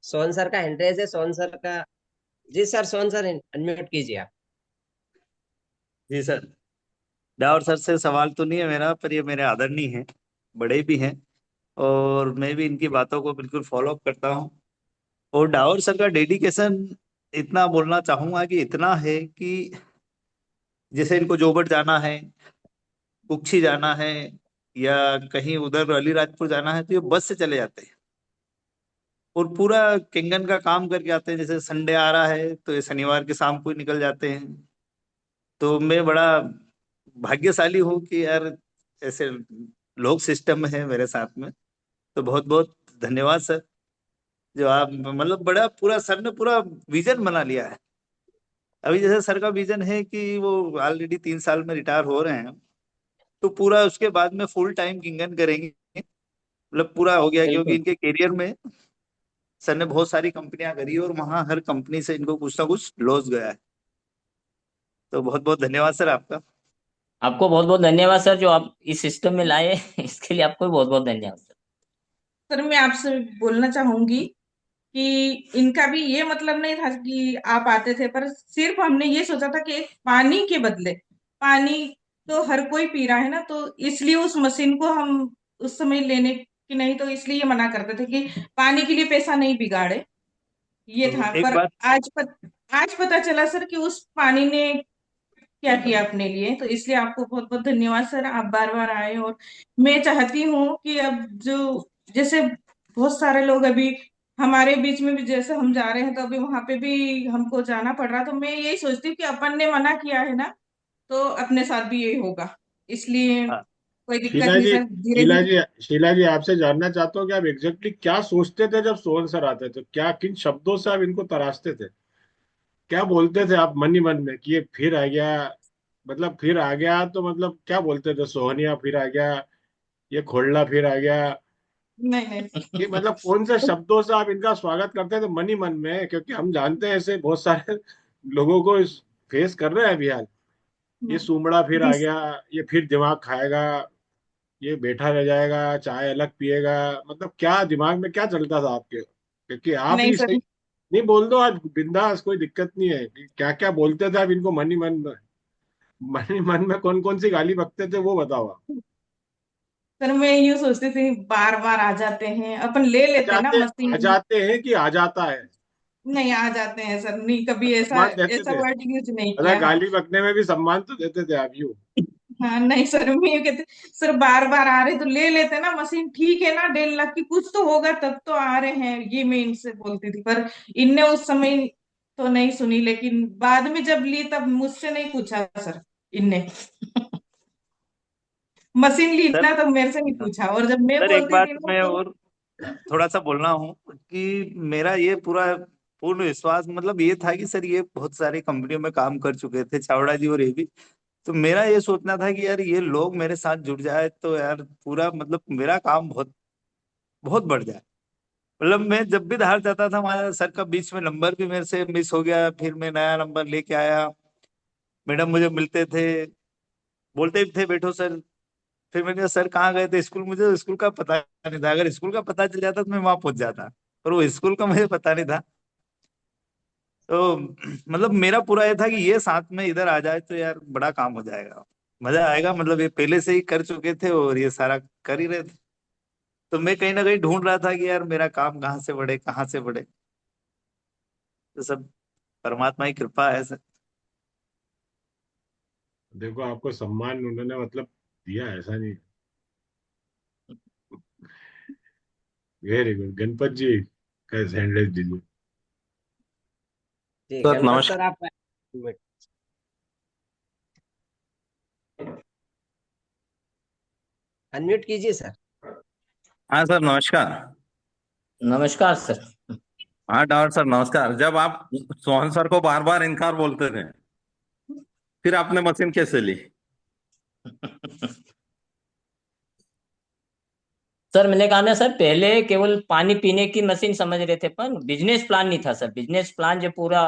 सोहन सर का हैंड रेस है, सोहन सर का। जी सर, सोहन सर अनम्यूट कीजिए आप। जी सर, डावर सर से सवाल तो नहीं है मेरा, पर ये मेरे आदरणीय हैं, बड़े भी हैं, और मैं भी इनकी बातों को बिल्कुल फॉलो अप करता हूँ। और डावर सर का डेडिकेशन इतना बोलना चाहूंगा कि इतना है कि जैसे इनको जोबट जाना है, कुक्षी जाना है, या कहीं उधर अलीराजपुर जाना है, तो ये बस से चले जाते हैं और पूरा किंगन का काम करके आते हैं। जैसे संडे आ रहा है तो ये शनिवार के शाम को ही निकल जाते हैं। तो मैं बड़ा भाग्यशाली हूँ कि यार ऐसे लोग सिस्टम में है मेरे साथ में। तो बहुत बहुत धन्यवाद सर, जो आप मतलब बड़ा पूरा सर ने पूरा विजन बना लिया है। अभी जैसे सर का विजन है कि वो ऑलरेडी 3 साल में रिटायर हो रहे हैं, तो पूरा उसके बाद में फुल टाइम किंगन करेंगे, मतलब पूरा हो गया, क्योंकि बिल्कुल। इनके करियर में सर ने बहुत सारी कंपनियां करी और वहां हर कंपनी से इनको कुछ ना कुछ लॉस गया है। तो बहुत बहुत धन्यवाद सर आपका। आपको बहुत बहुत धन्यवाद सर, जो आप इस सिस्टम में लाए इसके लिए आपको बहुत बहुत धन्यवाद सर। सर मैं आपसे बोलना चाहूंगी कि इनका भी ये मतलब नहीं था कि आप आते थे, पर सिर्फ हमने ये सोचा था कि एक पानी के बदले, पानी तो हर कोई पी रहा है ना, तो इसलिए उस मशीन को हम उस समय लेने की नहीं, तो इसलिए ये मना करते थे कि पानी के लिए पैसा नहीं बिगाड़े, ये तो था। एक पर बात, आज पता चला सर कि उस पानी ने क्या किया अपने लिए, तो इसलिए आपको बहुत बहुत धन्यवाद सर, आप बार बार आए। और मैं चाहती हूँ कि अब जो जैसे बहुत सारे लोग अभी हमारे बीच में भी जैसे हम जा रहे हैं, तो अभी वहां पे भी हमको जाना पड़ रहा, तो मैं यही सोचती हूँ कि अपन ने मना किया है ना, तो अपने साथ भी यही होगा, इसलिए हाँ, कोई दिक्कत शीला नहीं जी, सर, धीरे शीला धीरे। जी, शीला जी, आपसे जानना चाहता हूँ कि आप एग्जैक्टली क्या सोचते थे जब सोहन सर आते थे? क्या किन शब्दों से आप इनको तराशते थे? क्या बोलते थे आप मन ही मन में कि ये फिर आ गया? मतलब फिर आ गया तो मतलब क्या बोलते थे? सोहनिया फिर आ गया, ये खोलना फिर आ गया? नहीं नहीं। ये मतलब कौन से शब्दों से आप इनका स्वागत करते थे मन ही मन में? क्योंकि हम जानते हैं ऐसे बहुत सारे लोगों को इस फेस कर रहे हैं अभी हाल। ये सूमड़ा फिर आ जिस गया, ये फिर दिमाग खाएगा, ये बैठा रह जाएगा, चाय अलग पिएगा। मतलब क्या दिमाग में क्या चलता था आपके? क्योंकि आप नहीं ही सही। सर, नहीं, बोल दो आज बिंदास, कोई दिक्कत नहीं है। क्या क्या बोलते थे आप इनको मन ही मन में? मन ही मन में कौन कौन सी गाली बकते थे वो बताओ आप। सर मैं यूँ सोचती थी बार बार आ जाते हैं, अपन ले आ लेते ना जाते, आ मशीन। जाते हैं कि आ जाता है? नहीं, आ जाते हैं सर, नहीं कभी ऐसा सम्मान देते ऐसा थे? वर्ड यूज नहीं मतलब किया। गाली बकने में भी सम्मान तो देते थे आप यूं? हाँ नहीं सर, मैं ये कहते सर बार बार आ रहे तो ले लेते ना मशीन, ठीक है ना, 1.5 लाख की कुछ तो होगा तब तो आ रहे हैं, ये मैं इनसे बोलती थी। पर इनने उस समय तो नहीं सुनी, लेकिन बाद में जब ली तब मुझसे नहीं पूछा सर इनने। मशीन ली सर ना तब मेरे से नहीं पूछा, और जब मैं सर एक बोलती बात थी ना मैं तो और थोड़ा सा बोलना हूँ कि मेरा ये पूरा पूर्ण विश्वास मतलब ये था कि सर ये बहुत सारी कंपनियों में काम कर चुके थे, चावड़ा जी और ये भी। तो मेरा ये सोचना था कि यार ये लोग मेरे साथ जुड़ जाए तो यार पूरा मतलब मेरा काम बहुत बहुत बढ़ जाए। मतलब मैं जब भी बाहर जाता था, हमारा सर का बीच में नंबर भी मेरे से मिस हो गया, फिर मैं नया नंबर लेके आया। मैडम मुझे मिलते थे, बोलते भी थे बैठो सर। फिर मैंने कहा सर कहाँ गए थे स्कूल, मुझे स्कूल का पता नहीं था। अगर स्कूल का पता चल जाता तो मैं वहां पहुंच जाता, पर वो स्कूल का मुझे पता नहीं था। तो मतलब मेरा पूरा ये था कि ये साथ में इधर आ जाए तो यार बड़ा काम हो जाएगा, मजा आएगा। मतलब ये पहले से ही कर चुके थे और ये सारा कर ही रहे थे। तो मैं कहीं ना कहीं ढूंढ रहा था कि यार मेरा काम कहाँ से बढ़े, कहाँ से बढ़े। तो सब परमात्मा की कृपा है सर। देखो, आपको सम्मान उन्होंने मतलब दिया, ऐसा नहीं। Very good. गणपत जी कैसे हैंडल दीजिए? जी सर गणपत नमस्कार। सर आप अनम्यूट कीजिए सर। हाँ सर नमस्कार। नमस्कार सर। हाँ डॉक्टर सर नमस्कार। जब आप सोहन सर को बार बार इनकार बोलते थे, फिर आपने मशीन कैसे ली? सर मैंने कहा ना सर, पहले केवल पानी पीने की मशीन समझ रहे थे, पर बिजनेस प्लान नहीं था सर। बिजनेस प्लान जो पूरा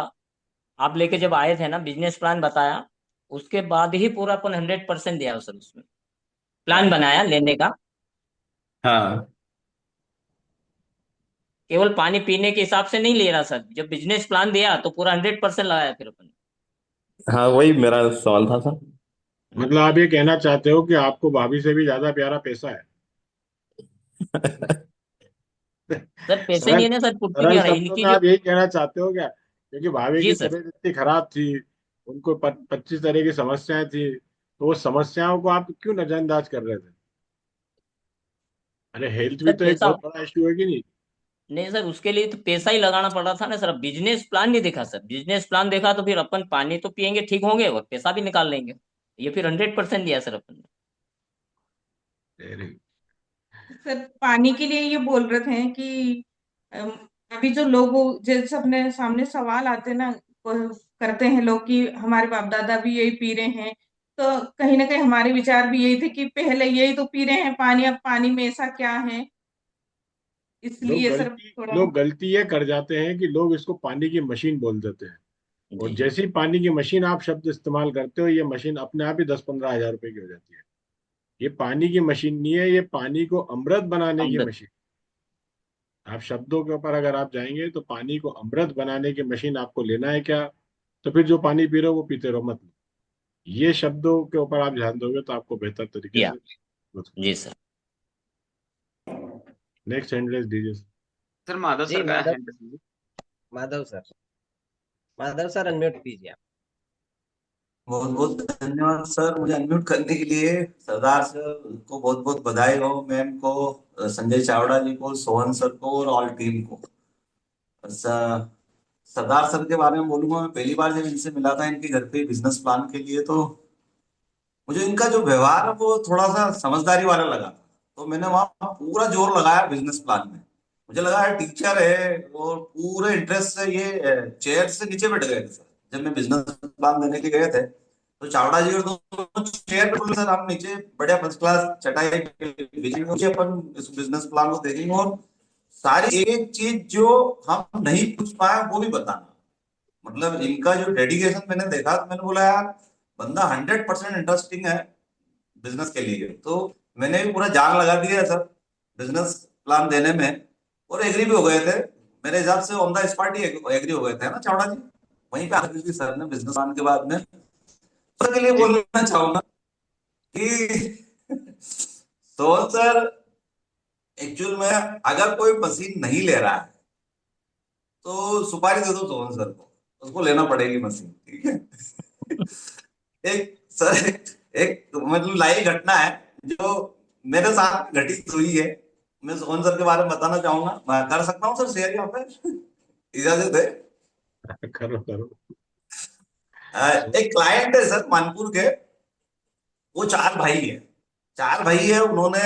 आप लेके जब आए थे ना, बिजनेस प्लान बताया, उसके बाद ही पूरा अपन 100% दिया सर उसमें, प्लान बनाया लेने का। हाँ केवल पानी पीने के हिसाब से नहीं ले रहा सर, जब बिजनेस प्लान दिया तो पूरा 100% लगाया फिर अपन। हाँ, वही मेरा सवाल था सर। मतलब आप ये कहना चाहते हो कि आपको भाभी से भी ज्यादा प्यारा पैसा है? सर पैसे सरल नहीं है ना सर, पूर्ति नहीं सरल हो रही शब्दों इनकी में जो। आप यही कहना चाहते हो क्या? क्योंकि भाभी जी की सर। तबीयत इतनी खराब थी, उनको 25 तरह की समस्याएं थी, तो वो समस्याओं को आप क्यों नजरअंदाज कर रहे थे? अरे हेल्थ भी सर तो एक पैसा, बहुत बड़ा इश्यू है कि नहीं? नहीं सर उसके लिए तो पैसा ही लगाना पड़ रहा था ना सर। बिजनेस प्लान नहीं देखा सर, बिजनेस प्लान देखा तो फिर अपन पानी तो पियेंगे ठीक होंगे और पैसा भी निकाल लेंगे। ये फिर 100% दिया सर अपन ने। वेरी सर पानी के लिए ये बोल रहे थे कि अम, अभी जो लोग जैसे अपने सामने सवाल आते ना करते हैं लोग कि हमारे बाप दादा भी यही पी रहे हैं, तो कहीं ना कहीं हमारे विचार भी यही थे कि पहले यही तो पी रहे हैं पानी, अब पानी में ऐसा क्या है, इसलिए सर थोड़ा। लोग गलती ये कर जाते हैं कि लोग इसको पानी की मशीन बोल देते हैं। और जी। जैसे ही पानी की मशीन आप शब्द इस्तेमाल करते हो, ये मशीन अपने आप ही 10-15 हजार रुपए की हो जाती है। ये पानी की मशीन नहीं है, ये पानी को अमृत बनाने की अमृत। मशीन। आप शब्दों के ऊपर अगर आप जाएंगे तो पानी को अमृत बनाने की मशीन आपको लेना है क्या? तो फिर जो पानी पी रहे हो वो पीते रहो, मत लो। ये शब्दों के ऊपर आप ध्यान दोगे तो आपको बेहतर तरीके या से। जी सर। नेक्स्ट हैंड दीजिए। सर माधव जी सर का Madhav, hand. Madhav sir, Madhav sir unmute कीजिए आप। बहुत बहुत धन्यवाद सर मुझे अनम्यूट करने के लिए। सरदार सर को बहुत बहुत बधाई हो, मैम को, संजय चावड़ा जी को, सोहन सर को और ऑल टीम को। सरदार सर के बारे में बोलूंगा, मैं पहली बार जब इनसे मिला था इनके घर पे बिजनेस प्लान के लिए, तो मुझे इनका जो व्यवहार है वो थोड़ा सा समझदारी वाला लगा था। तो मैंने वहां पूरा जोर लगाया बिजनेस प्लान में। मुझे लगा है टीचर है और पूरे इंटरेस्ट से ये चेयर से नीचे बैठ गए थे सर। जब मैं बिजनेस प्लान देने के गए थे तो चावड़ा जी और दोनों चेयर पे बोले, सर हम नीचे बढ़िया फर्स्ट क्लास चटाई बिछेंगे, अपन इस बिजनेस प्लान को देखेंगे और सारी एक चीज जो हम नहीं पूछ पाए वो भी बताना। मतलब इनका जो डेडिकेशन मैंने देखा तो मैंने बोला यार बंदा 100% इंटरेस्टिंग है बिजनेस के लिए। तो मैंने भी पूरा जान लगा दिया सर बिजनेस प्लान देने में, और एग्री भी हो गए थे। मेरे हिसाब से ऑन द स्पॉट ही एग्री हो गए थे ना चावड़ा जी, वहीं पे आगे जी सर ने बिजनेस प्लान के बाद में। सर के लिए बोलना चाहूंगा कि सोहन सर एक्चुअल में अगर कोई मशीन नहीं ले रहा है तो सुपारी दे दो सोहन सर को, उसको लेना पड़ेगी मशीन, ठीक है। एक सर एक मतलब लाइव घटना है जो मेरे साथ घटित हुई है, मैं सोहन सर के बारे में बताना चाहूंगा। मैं कर सकता हूँ सर शेयर यहाँ पे, इजाजत है? करो करो। एक क्लाइंट है सर मानपुर के, वो चार भाई है। चार भाई है, उन्होंने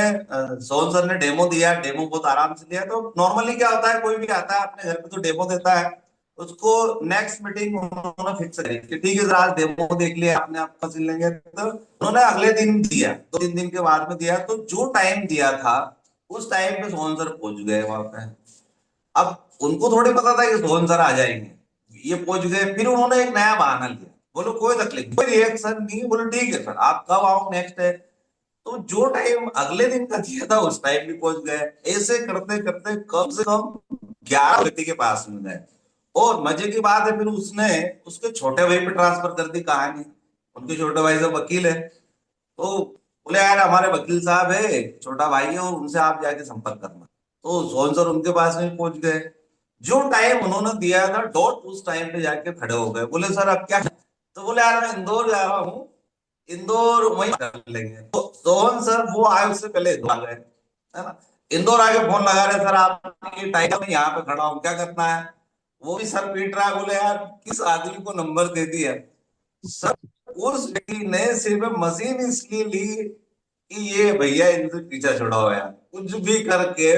सोहन सर ने डेमो दिया, डेमो बहुत आराम से दिया। तो नॉर्मली क्या होता है, कोई भी आता है अपने घर पे तो डेमो देता है, उसको नेक्स्ट मीटिंग उन्होंने फिक्स करी कि ठीक है सर आज डेमो देख लिया आपने, आपका सिल लेंगे। तो उन्होंने अगले दिन दिया, 2-3 दिन के बाद में दिया। तो जो टाइम दिया था उस टाइम पे सोहन सर पहुंच गए वहां पे। अब उनको थोड़ी पता था कि सोहन सर आ जाएंगे, ये पहुंच गए। फिर उन्होंने एक नया बहाना लिया, बोलो कोई तकलीफ कोई रिएक्शन नहीं, बोलो ठीक है सर आप कब आओ नेक्स्ट है। तो जो टाइम अगले दिन का दिया था उस टाइम भी पहुंच गए। ऐसे करते करते कम से कम 11 व्यक्ति के पास में गए। और मजे की बात है फिर उसने उसके छोटे भाई पे ट्रांसफर कर दी कहानी। उनके छोटे भाई से वकील है, तो बोले यार हमारे वकील साहब है, छोटा भाई है और उनसे आप जाके संपर्क करना। तो सोहन सर उनके पास में पहुंच गए। जो टाइम उन्होंने दिया था डॉट उस टाइम पे जाके खड़े हो गए। बोले सर अब क्या? तो बोले यार मैं इंदौर जा रहा हूँ, इंदौर वहीं कर लेंगे। तो सोहन सर वो आए उससे पहले इंदौर आ गए, है ना। इंदौर आके फोन लगा रहे, सर आप ये टाइम में यहाँ पे खड़ा हूँ क्या करना है? वो भी सर पीट रहा है, बोले यार किस आदमी को नंबर दे दिया? सर उस व्यक्ति ने सिर्फ मशीन इसलिए ली कि ये भैया इनसे पीछा छुड़ा हुआ है, कुछ भी करके।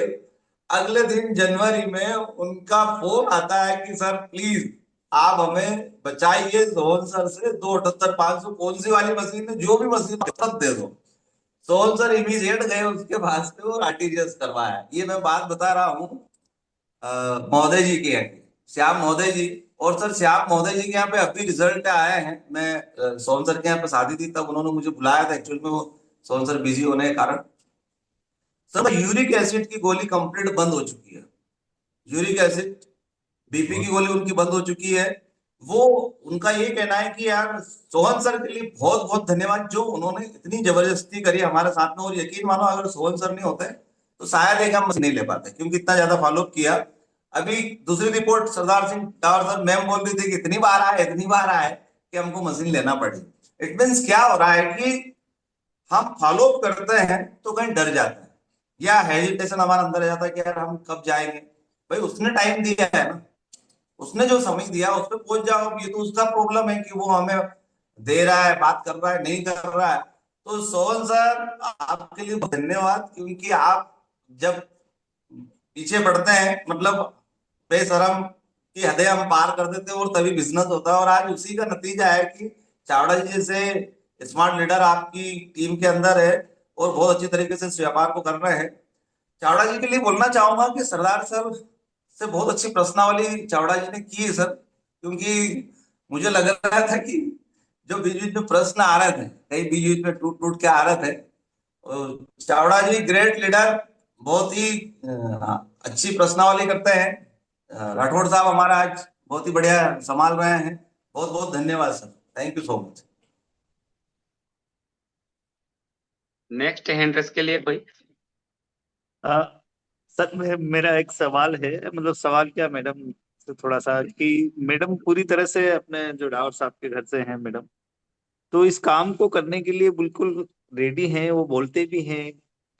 अगले दिन जनवरी में उनका फोन आता है कि सर प्लीज आप हमें बचाइए सोहन सर से, 278-500 कौन सी वाली मशीन है, जो भी मशीन सब दे दो। सोहन सर इमीडिएट गए उसके पास पे और आरटीजीएस करवाया। ये मैं बात बता रहा हूँ महोदय जी की है, श्याम महोदय जी। और सर श्याम महोदय जी के यहाँ पे अभी रिजल्ट आए हैं। मैं सोहन सर के यहाँ पे शादी थी तब उन्होंने मुझे बुलाया था, एक्चुअल में वो सोहन सर बिजी होने के कारण। सर यूरिक एसिड की गोली कंप्लीट बंद हो चुकी है, यूरिक एसिड बीपी की गोली उनकी बंद हो चुकी है। वो उनका ये कहना है कि यार सोहन सर के लिए बहुत बहुत धन्यवाद, जो उन्होंने इतनी जबरदस्ती करी हमारे साथ में। और यकीन मानो अगर सोहन सर नहीं होते तो शायद एक हम नहीं ले पाते, क्योंकि इतना ज्यादा फॉलोअप किया। अभी दूसरी report Sardar Singh tower sir ma'am बोल रही थी कि इतनी बार आए इतनी बार आए कि हमको मशीन लेना पड़ी। इट मीन्स क्या हो रहा है कि हम फॉलोअप करते हैं तो कहीं डर जाते हैं या हेजिटेशन हमारे अंदर आ जाता है कि यार हम कब जाएंगे। भाई उसने टाइम दिया है ना, उसने जो समय दिया उस पर पहुंच जाओ। ये तो उसका प्रॉब्लम है कि वो हमें दे रहा है, बात कर रहा है, नहीं कर रहा है। तो सोहन सर, आपके लिए बहुत धन्यवाद, क्योंकि आप जब पीछे बढ़ते हैं, मतलब बेशरम की हदें हम पार कर देते हैं और तभी बिजनेस होता है। और आज उसी का नतीजा है कि चावड़ा जी जैसे स्मार्ट लीडर आपकी टीम के अंदर है और बहुत अच्छी तरीके से इस व्यापार को कर रहे हैं। चावड़ा जी के लिए बोलना चाहूंगा कि सरदार सर से बहुत अच्छी प्रश्नावली चावड़ा जी ने की है सर, क्योंकि मुझे लग रहा था कि जो बीच बीच में प्रश्न आ रहे थे, कई बीच बीच में टूट टूट के आ रहे थे, और चावड़ा जी ग्रेट लीडर, बहुत ही अच्छी प्रश्नावली करते हैं। राठौड़ साहब हमारा आज बहुत ही बढ़िया संभाल रहे हैं। बहुत बहुत धन्यवाद sir, thank you so much. Next hand raise के लिए कोई? सर मेरा एक सवाल है, मतलब सवाल क्या मैडम से थोड़ा सा, कि मैडम पूरी तरह से अपने जो डावर साहब के घर से हैं मैडम, तो इस काम को करने के लिए बिल्कुल रेडी हैं, वो बोलते भी हैं,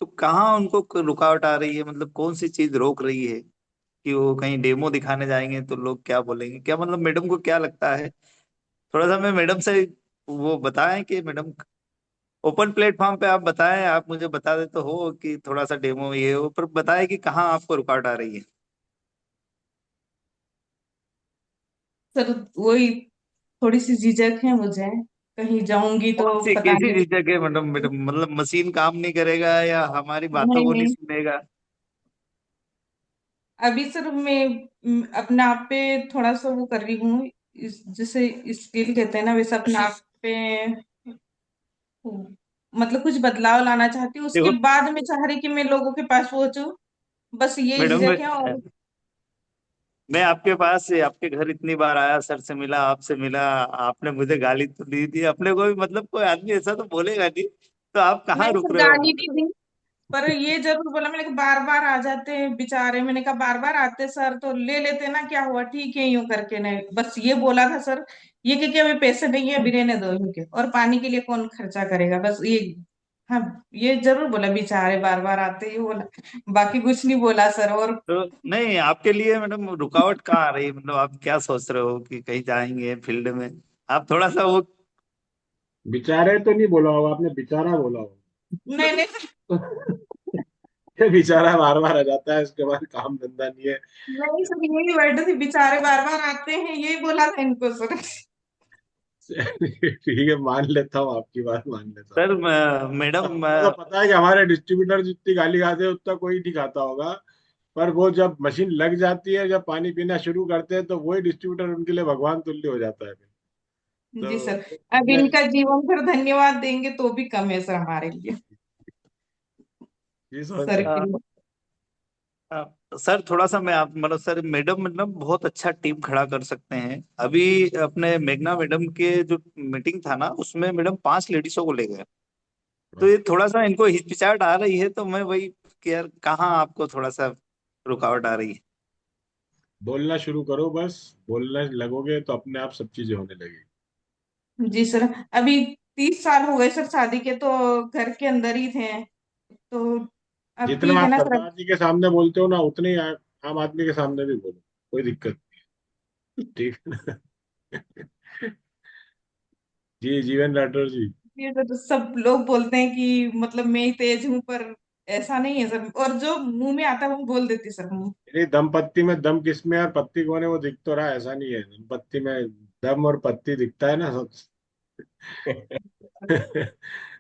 तो कहाँ उनको रुकावट आ रही है, मतलब कौन सी चीज रोक रही है कि वो कहीं डेमो दिखाने जाएंगे तो लोग क्या बोलेंगे, क्या मतलब मैडम को क्या लगता है? थोड़ा सा मैं मैडम से वो बताएं कि मैडम ओपन प्लेटफॉर्म पे आप बताएं, आप मुझे बता दे तो हो कि थोड़ा सा डेमो ये हो, पर बताएं कि कहाँ आपको रुकावट आ रही है। सर वही थोड़ी सी झिझक है मुझे, कहीं जाऊंगी कौन तो सी पता कैसी नहीं। झिझक है मैडम? मैडम मतलब मशीन काम नहीं करेगा या हमारी बातों नहीं को नहीं नहीं, सुनेगा? अभी सर मैं अपने आप पे थोड़ा सा वो कर रही हूँ, जैसे स्किल कहते हैं ना, वैसे अपने आप पे मतलब कुछ बदलाव लाना चाहती हूँ, उसके देखो बाद मैं चाह रही कि मैं लोगों के पास पहुंचूं, बस ये मैडम, झिझक है। और मैं आपके पास आपके घर इतनी बार आया, सर से मिला, आपसे मिला, आपने मुझे गाली तो दी थी, अपने को भी मतलब कोई आदमी ऐसा तो बोलेगा नहीं, तो आप कहाँ नहीं रुक सर, रहे हो गाली मतलब? नहीं दी, पर ये जरूर बोला मैंने कि बार बार आ जाते हैं बेचारे, मैंने कहा बार बार आते सर तो ले लेते ना, क्या हुआ, ठीक है यूं करके, नहीं बस ये बोला था सर। ये कि अभी पैसे नहीं है, अभी रहने दो यूं के, और पानी के लिए कौन खर्चा करेगा, बस ये। हाँ, ये जरूर बोला बेचारे बार बार आते, ये बोला, बाकी कुछ नहीं बोला सर। और तो नहीं, आपके लिए मैडम रुकावट कहाँ आ रही है, मतलब आप क्या सोच रहे हो कि कहीं जाएंगे फील्ड में? आप थोड़ा सा वो बेचारे तो नहीं बोला होगा आपने, बेचारा बोला नहीं नहीं सर, होगा। ये बेचारा बार बार आ जाता है, उसके बाद काम धंधा नहीं है। नहीं सर, यही वर्ड थी, बेचारे बार बार आते हैं, यही बोला था इनको सर। ठीक है, मान लेता हूँ, आपकी बात मान लेता हूँ। सर मैडम हमको तो पता है कि हमारे डिस्ट्रीब्यूटर जितनी गाली खाते हैं उतना कोई नहीं खाता होगा, पर वो जब मशीन लग जाती है, जब पानी पीना शुरू करते हैं, तो वही डिस्ट्रीब्यूटर उनके लिए भगवान तुल्य हो जाता है फिर। जी तो सर, अब मैं इनका जीवन भर धन्यवाद देंगे तो भी कम है सर हमारे लिए, जी सोहन सर सर। के लिए। सर थोड़ा सा मैं आप मतलब सर मैडम मतलब बहुत अच्छा टीम खड़ा कर सकते हैं। अभी अपने मेघना मैडम के जो मीटिंग था ना, उसमें मैडम 5 लेडीजों को ले गए, तो ये थोड़ा सा इनको हिचकिचाहट आ रही है, तो मैं वही कि यार कहाँ आपको थोड़ा सा रुकावट आ रही है? बोलना शुरू करो, बस बोलने लगोगे तो अपने आप सब चीजें होने लगेगी। जी सर, अभी 30 साल हो गए सर शादी के, तो घर के अंदर ही थे, तो अब जितना ठीक है आप ना सर। सरदार जी के सामने बोलते हो ना, उतने ही आम आदमी के सामने भी बोलो, कोई दिक्कत नहीं, ठीक है ना? जी जीवन राठौर जी। ये तो सब लोग बोलते हैं कि मतलब मैं ही तेज हूँ, पर ऐसा नहीं है सर, और जो मुंह में आता है वो बोल देती सर मुंह। ये दम पत्ती में दम किसमें है और पत्ती कौन है वो दिख तो रहा है, ऐसा नहीं है। दम पत्ती में दम और पत्ती दिखता है ना सब।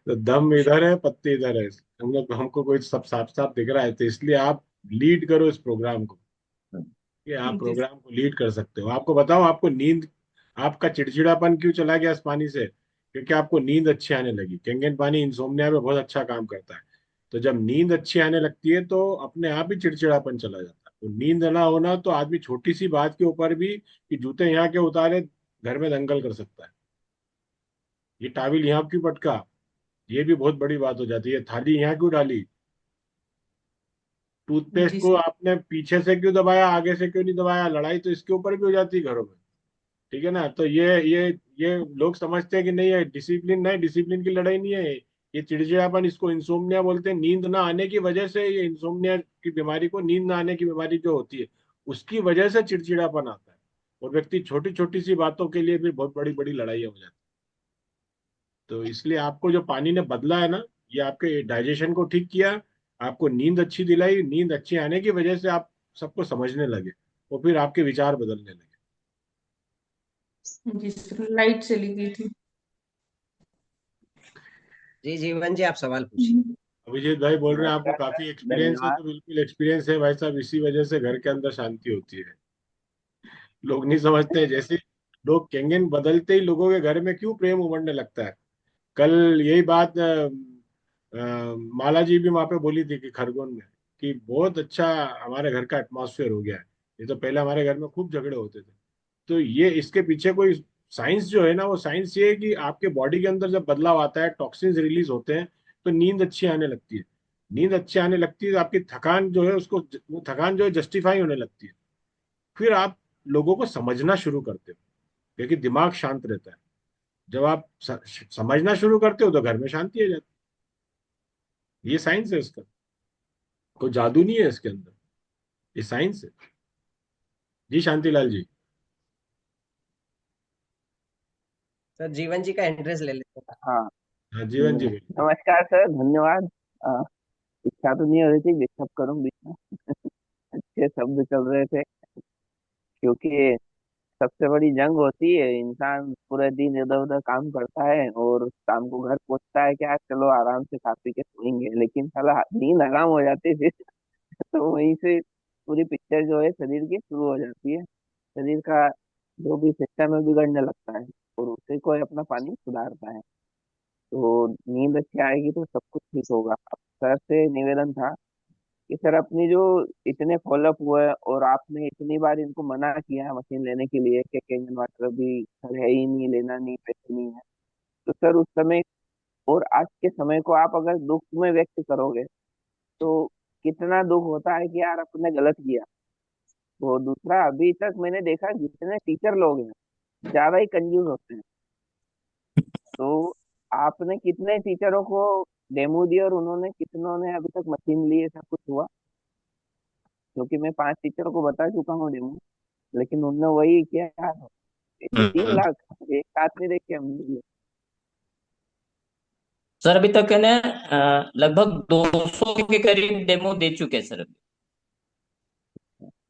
तो दम इधर है, पत्ती इधर है। हम लोग हमको कोई सब साफ साफ दिख रहा है, तो इसलिए आप लीड करो इस प्रोग्राम को, कि आप जी प्रोग्राम को लीड कर सकते हो। आपको बताओ, आपको नींद, आपका चिड़चिड़ापन क्यों चला गया इस पानी से? क्योंकि आपको नींद अच्छी आने लगी। कैंगन पानी इंसोम्निया में बहुत अच्छा काम करता है। तो जब नींद अच्छी आने लगती है तो अपने आप ही चिड़चिड़ापन चला जाता है। तो नींद ना होना तो आदमी छोटी सी बात के ऊपर भी, कि जूते यहाँ के उतारे, घर में दंगल कर सकता है। ये टाविल यहाँ क्यों पटका, ये भी बहुत बड़ी बात हो जाती है। थाली यहाँ क्यों डाली, टूथपेस्ट जी को सर। आपने पीछे से क्यों दबाया, आगे से क्यों नहीं दबाया, लड़ाई तो इसके ऊपर भी हो जाती है घरों में। ठीक है ना? तो ये लोग समझते हैं कि नहीं, ये डिसिप्लिन नहीं, डिसिप्लिन की लड़ाई नहीं है। ये चिड़चिड़ापन, इसको इंसोम्निया बोलते हैं। नींद ना आने की वजह से, ये इंसोम्निया की बीमारी को, नींद ना आने की बीमारी जो होती है, उसकी वजह से चिड़चिड़ापन आता है। और व्यक्ति छोटी छोटी सी बातों के लिए भी बहुत बड़ी बड़ी लड़ाइयाँ हो जाती तो इसलिए आपको जो पानी ने बदला है ना, ये आपके डाइजेशन को ठीक किया, आपको नींद अच्छी दिलाई, नींद अच्छी आने की वजह से आप सबको समझने लगे और फिर आपके विचार बदलने लगे। जी सर, लाइट चली गई थी। जी जीवन जी, आप सवाल पूछिए। अभिजीत भाई बोल रहे हैं आपको नमस्कार सर। काफी एक्सपीरियंस है, धन्यवाद। तो बिल्कुल एक्सपीरियंस है भाई साहब, इसी वजह से घर के अंदर शांति होती है। लोग नहीं समझते, जैसे लोग केंगन बदलते ही लोगों के घर में क्यों प्रेम उमड़ने लगता है। कल यही बात माला जी भी वहां पे बोली थी कि खरगोन में, कि बहुत अच्छा हमारे घर का एटमॉस्फेयर हो गया है। ये तो पहले हमारे घर में खूब झगड़े होते थे। तो ये इसके पीछे कोई साइंस जो है ना, वो साइंस ये है कि आपके बॉडी के अंदर जब बदलाव आता है, टॉक्सिन्स रिलीज होते हैं, तो नींद अच्छी आने लगती है। नींद अच्छी आने लगती है तो आपकी थकान जो है उसको, वो थकान जो है जस्टिफाई होने लगती है। फिर आप लोगों को समझना शुरू करते हो, क्योंकि दिमाग शांत रहता है। जब आप समझना शुरू करते हो तो घर में शांति आ जाती है। ये साइंस है इसका, कोई जादू नहीं है इसके अंदर, ये साइंस है। जी शांतिलाल जी। सर जीवन जी का एड्रेस ले लेते हैं। हाँ। हाँ जीवन जी बोलिए। नमस्कार सर, धन्यवाद। इच्छा तो नहीं हो रही थी डिस्टर्ब करूं बीच में। अच्छे शब्द चल रहे थे, क्योंकि सबसे बड़ी जंग होती है, इंसान पूरे दिन इधर उधर काम करता है और शाम को घर पहुंचता है कि आज चलो आराम से खा पी के सोएंगे, लेकिन साला नींद हराम हो जाती है फिर। तो वहीं से पूरी पिक्चर जो है शरीर की शुरू हो जाती है। शरीर का जो भी सिस्टम है बिगड़ने लगता है, और उसी को अपना पानी सुधारता है। तो नींद अच्छी आएगी तो सब कुछ ठीक होगा। अब सर से निवेदन था कि सर अपनी जो इतने फॉलोअप हुए और आपने इतनी बार इनको मना किया है मशीन लेने के लिए कि कैंगन वाटर भी सर है ही नहीं, लेना नहीं, पैसे नहीं है, तो सर उस समय और आज के समय को आप अगर दुख में व्यक्त करोगे तो कितना दुख होता है कि यार अपने गलत किया। वो दूसरा, अभी तक मैंने देखा जितने टीचर लोग हैं ज्यादा ही कंफ्यूज होते हैं। तो आपने कितने टीचरों को डेमो दिया और उन्होंने कितनों ने अभी तक मशीन ली, ऐसा कुछ हुआ? क्योंकि मैं 5 टीचरों को बता चुका हूँ डेमो, लेकिन उनने वही किया यार, 3 लाख एक साथ में देख के हम लिए। सर अभी तक है ना लगभग 200 के करीब डेमो दे चुके हैं सर। अभी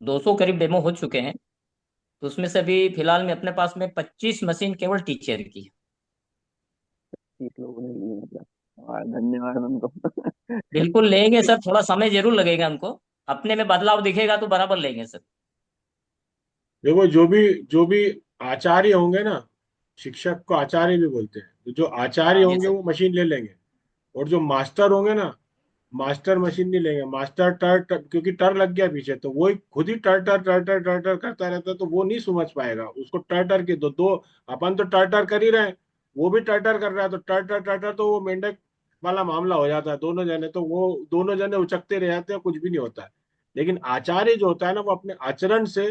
200 करीब डेमो हो चुके हैं। तो उसमें से अभी फिलहाल में अपने पास में 25 मशीन केवल टीचर की है। 30 लोगों ने लिए मतलब। और धन्यवाद उनको। बिल्कुल लेंगे सर, थोड़ा समय जरूर लगेगा हमको। अपने में बदलाव दिखेगा तो बराबर लेंगे सर। देखो, जो भी आचार्य होंगे ना, शिक्षक को आचार्य भी बोलते हैं, तो जो आचार्य हाँ जी होंगे सर। वो मशीन ले लेंगे। और जो मास्टर होंगे ना, मास्टर मशीन नहीं लेंगे। मास्टर क्योंकि टर लग गया पीछे, तो वो खुद ही टर टर टर टर टर टर करता रहता है, तो वो नहीं समझ पाएगा। उसको टर टर के दो दो, अपन तो टर टर कर ही रहे हैं, वो भी टर टर कर रहा है, तो टर टर टर टर तो वो मेंढक वाला मामला हो जाता है। दोनों जने, तो वो दोनों जने उचकते रह जाते हैं, कुछ भी नहीं होता है। लेकिन आचार्य जो होता है ना, वो अपने आचरण से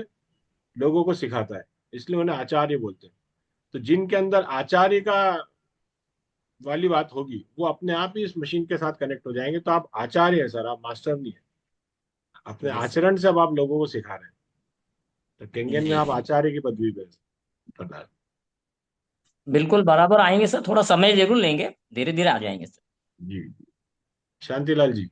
लोगों को सिखाता है, इसलिए उन्हें आचार्य बोलते हैं। तो जिनके अंदर आचार्य का वाली बात होगी, वो अपने आप ही इस मशीन के साथ कनेक्ट हो जाएंगे। तो आप आचार्य है सर, आप मास्टर नहीं है। अपने जी सर। आचरण से अब आप लोगों को सिखा रहे हैं, तो केंगन में जी आप जी आचार्य की पदवी पे प्रदान। बिल्कुल बराबर आएंगे सर, थोड़ा समय जरूर लेंगे, धीरे धीरे आ जाएंगे सर। जी। शांतिलाल जी।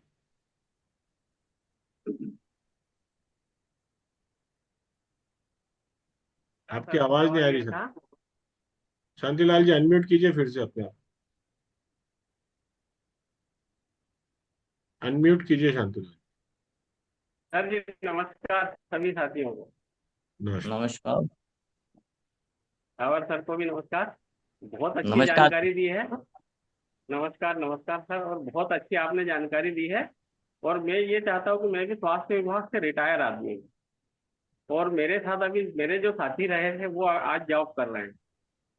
आपकी सर आवाज नहीं आ सवाल रही ये सर। था। शांतिलाल जी अनम्यूट कीजिए फिर से अपने आप, अनम्यूट कीजिए शांतिलाल। सर जी नमस्कार सभी साथियों को। नमस्कार। नमस्कार। और सर को भी नमस्कार। बहुत अच्छी नमस्कार। जानकारी दी है। नमस्कार नमस्कार सर, और बहुत अच्छी आपने जानकारी दी है। और मैं ये चाहता हूँ कि मैं भी स्वास्थ्य विभाग से रिटायर आदमी हूँ, और मेरे साथ अभी मेरे जो साथी रहे थे वो आज जॉब कर रहे हैं।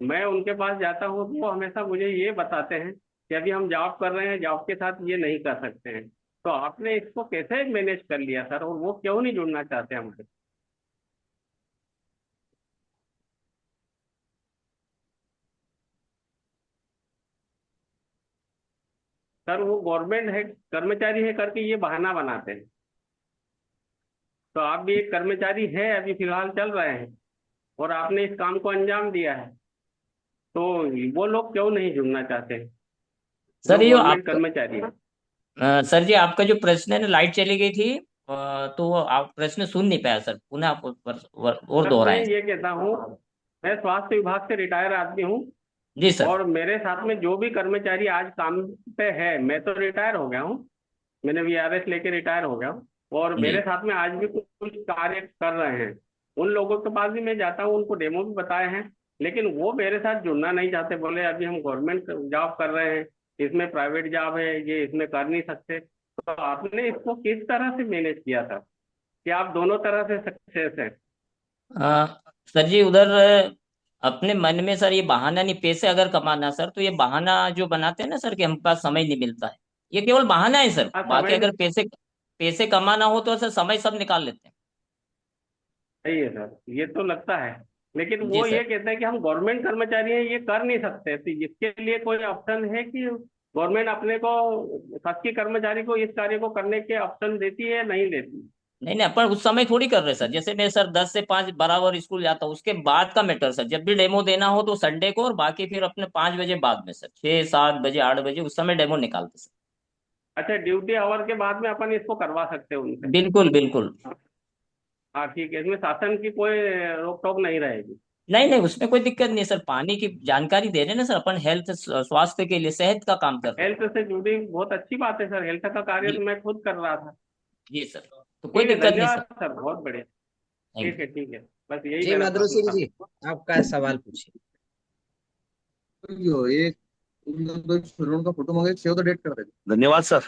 मैं उनके पास जाता हूँ तो वो हमेशा मुझे ये बताते हैं कि अभी हम जॉब कर रहे हैं, जॉब के साथ ये नहीं कर सकते हैं। तो आपने इसको कैसे मैनेज कर लिया सर, और वो क्यों नहीं जुड़ना चाहते हमारे? सर वो गवर्नमेंट है, कर्मचारी है करके ये बहाना बनाते हैं। तो आप भी एक कर्मचारी है, अभी फिलहाल चल रहे हैं, और आपने इस काम को अंजाम दिया है। तो वो लोग क्यों नहीं जुड़ना चाहते हैं जो सर ये गवर्नमेंट आपका कर्मचारी हैं? सर जी आपका जो प्रश्न है ना, लाइट चली गई थी, तो आप प्रश्न सुन नहीं पाया सर, पुनः आप और सर मैं दोहराएं। ये कहता हूँ, मैं स्वास्थ्य विभाग से रिटायर आदमी हूँ, जी सर। और मेरे साथ में जो भी कर्मचारी आज काम पे है, मैं तो रिटायर हो गया हूँ, मैंने वीआरएस लेके रिटायर हो गया हूँ, और जी मेरे साथ में आज भी कुछ कार्य कर रहे हैं। उन लोगों के पास भी मैं जाता हूँ, उनको डेमो भी बताए हैं, लेकिन वो मेरे साथ जुड़ना नहीं चाहते। बोले अभी हम गवर्नमेंट जॉब कर रहे हैं, इसमें प्राइवेट जॉब है, ये इसमें कर नहीं सकते। तो आपने इसको किस तरह से मैनेज किया था कि आप दोनों तरह से सक्सेस हैं? अ, सर जी उधर अपने मन में सर ये बहाना नहीं, पैसे अगर कमाना सर, तो ये बहाना जो बनाते हैं ना सर कि हम पास समय नहीं मिलता है, ये केवल बहाना है सर। हाँ, बाकी समय अगर पैसे पैसे कमाना हो तो सर समय सब निकाल लेते हैं। सही है सर, ये तो लगता है, लेकिन जी वो ये सर। कहते हैं कि हम गवर्नमेंट कर्मचारी हैं, ये कर नहीं सकते। तो इसके लिए कोई ऑप्शन है कि गवर्नमेंट अपने को, शासकीय कर्मचारी को इस कार्य को करने के ऑप्शन देती है या नहीं देती? नहीं नहीं, अपन उस समय थोड़ी कर रहे सर। जैसे मैं सर 10 से 5 बराबर स्कूल जाता हूँ, उसके बाद का मैटर सर। जब भी डेमो देना हो तो संडे को, और बाकी फिर अपने 5 बजे बाद में सर, 6 7 बजे 8 बजे उस समय डेमो निकालते सर। अच्छा, ड्यूटी आवर के बाद में अपन इसको करवा सकते हैं उनसे? बिल्कुल बिल्कुल। हाँ ठीक है, इसमें शासन की कोई रोक टोक नहीं रहेगी? नहीं नहीं, उसमें कोई दिक्कत नहीं है सर। पानी की जानकारी दे रहे हैं ना सर अपन, हेल्थ स्वास्थ्य के लिए, सेहत का काम कर रहे हैं। हेल्थ से जुड़ी बहुत अच्छी बात है सर, हेल्थ का कार्य जी तो मैं खुद कर रहा था। जी सर, तो कोई ठीक है, दिक्कत नहीं धन्यवाद सर। सर, बहुत बढ़िया। Thank you. ठीक है, बस यही जी मेरा मधुर प्रश्न सिंह था। जी, आपका सवाल पूछिए। यो एक फिल्म का फोटो मंगाए, सेव द डेट कर दे। धन्यवाद सर।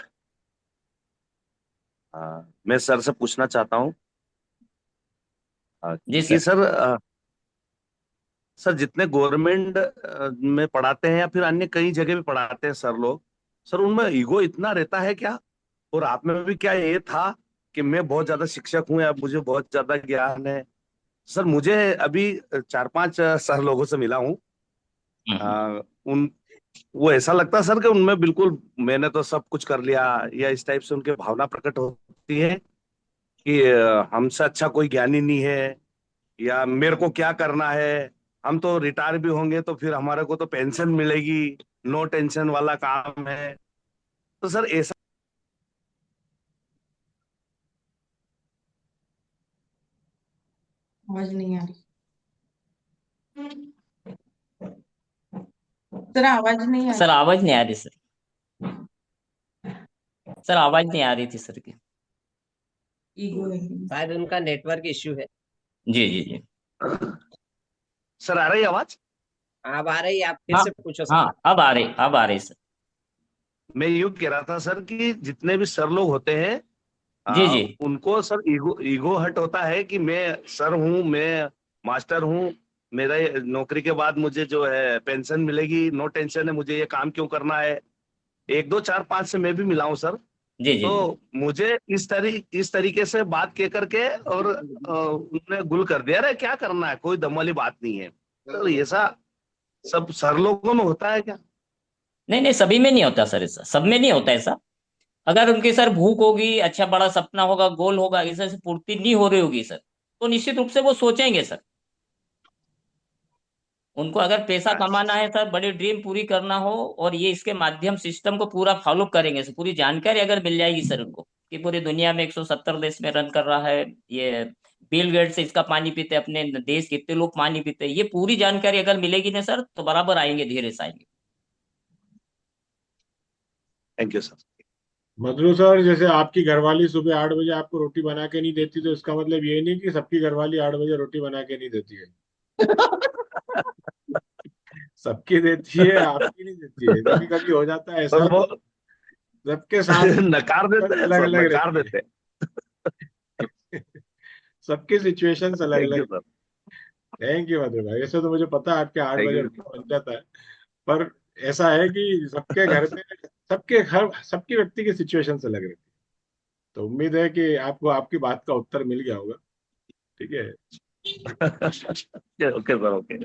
मैं सर से पूछना चाहता हूँ जी कि सर। सर सर जितने गवर्नमेंट में पढ़ाते हैं या फिर अन्य कई जगह भी पढ़ाते हैं सर लोग, सर उनमें ईगो इतना रहता है क्या? और आप में भी क्या ये था कि मैं बहुत ज्यादा शिक्षक हूँ या मुझे बहुत ज्यादा ज्ञान है? सर मुझे अभी 4 5 सर लोगों से मिला हूँ। उन वो ऐसा लगता है सर कि उनमें बिल्कुल मैंने तो सब कुछ कर लिया, या इस टाइप से उनके भावना प्रकट होती है कि हमसे अच्छा कोई ज्ञानी नहीं है, या मेरे को क्या करना है, हम तो रिटायर भी होंगे तो फिर हमारे को तो पेंशन मिलेगी, नो टेंशन वाला काम है। तो सर ऐसा आवाज नहीं आ रही सर, आवाज नहीं आ सर रही। आवाज नहीं आ रही सर। सर आवाज नहीं आ रही थी सर की। ईगो है। शायद उनका नेटवर्क इश्यू है। जी जी जी। सर आ रही है आवाज? अब आ रही है, आप फिर हाँ से पूछो हाँ, सवाल। अब आ रही सर। मैं यूं कह रहा था सर कि जितने भी सर लोग होते हैं, जी जी। उनको सर ईगो ईगो हट होता है कि मैं सर हूँ, मैं मास्टर हूँ, मेरा नौकरी के बाद मुझे जो है पेंशन मिलेगी, नो टेंशन है, मुझे ये काम क्यों करना है। 1 2 4 5 से मैं भी मिला हूँ सर। जी जी जी। तो मुझे इस तरीके से बात कह करके और उन्होंने गुल कर दिया, अरे क्या करना है, कोई दम वाली बात नहीं है। तो ऐसा सब सर लोगों में होता है क्या? नहीं नहीं, सभी में नहीं होता सर ऐसा, सब में नहीं होता ऐसा। अगर उनकी सर भूख होगी, अच्छा बड़ा सपना होगा, गोल होगा, इसे से पूर्ति नहीं हो रही होगी सर, तो निश्चित रूप से वो सोचेंगे सर। उनको अगर पैसा कमाना है सर, बड़ी ड्रीम पूरी करना हो, और ये इसके माध्यम सिस्टम को पूरा फॉलो करेंगे सर, पूरी जानकारी अगर मिल जाएगी सर उनको कि पूरी दुनिया में 170 देश में रन कर रहा है ये, बिल गेट्स इसका पानी पीते हैं, अपने देश कितने लोग पानी पीते हैं, ये पूरी जानकारी अगर मिलेगी ना सर, तो बराबर आएंगे, धीरे से आएंगे। Thank you sir. Madhu sir, जैसे आपकी घरवाली सुबह 8 बजे आपको रोटी बना के नहीं देती, तो इसका मतलब ये नहीं कि सबकी घरवाली 8 बजे रोटी बना के नहीं देती है। सबकी देती है, आपकी नहीं देती है। कभी कभी हो जाता है और ऐसा, वो सबके साथ नकार देते हैं अलग सर, अलग नकार रहती देते हैं। है। सबकी सिचुएशंस अलग थैंक यू अलग। सर। थैंक यू मधु भाई, ऐसे तो मुझे पता है आपके 8 बजे थैंक रोटी बन जाता है, पर ऐसा है कि सबके घर में, सबके हर सबकी व्यक्ति की सिचुएशंस अलग रहती है। तो उम्मीद है कि आपको आपकी बात का उत्तर मिल गया होगा। ठीक है। You. Okay sir, okay.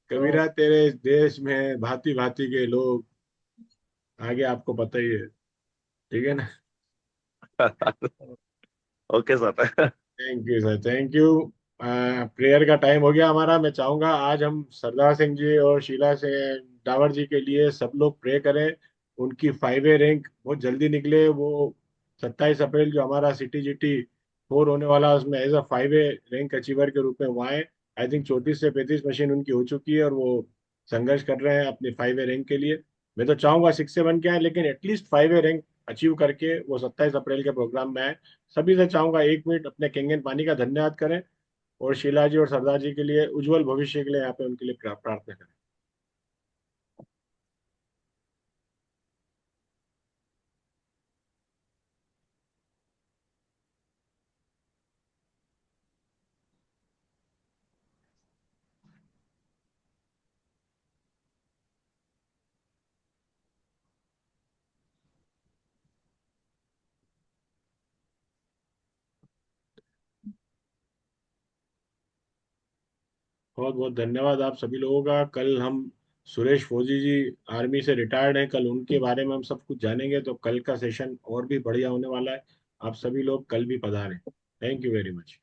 Kabira, तेरे इस देश में भांति भांति के लोग, आगे आपको पता ही है। ठीक है ना। Okay sir. Thank you sir, thank you. Prayer का टाइम हो गया हमारा। मैं चाहूंगा आज हम सरदार सिंह जी और शीला से डावर जी के लिए सब लोग प्रे करें। उनकी 5A रैंक बहुत जल्दी निकले। वो 27 अप्रैल जो हमारा CTGT 4 होने वाला है, उसमें as a 5A rank achiever के रूप में वो आए। आई थिंक 34 से 35 मशीन उनकी हो चुकी है और वो संघर्ष कर रहे हैं अपनी 5A रैंक के लिए। मैं तो चाहूंगा 6 से 1 के आए, लेकिन एटलीस्ट 5A रैंक अचीव करके वो 27 अप्रैल के प्रोग्राम में आए। सभी से चाहूंगा 1 मिनट अपने केंगन पानी का धन्यवाद करें और शीला जी और सरदार जी के लिए उज्जवल भविष्य के लिए यहाँ पे उनके लिए प्रार्थना करें। बहुत बहुत धन्यवाद आप सभी लोगों का। कल हम सुरेश फौजी जी आर्मी से रिटायर्ड हैं, कल उनके बारे में हम सब कुछ जानेंगे, तो कल का सेशन और भी बढ़िया होने वाला है। आप सभी लोग कल भी पधारें। Thank you very much.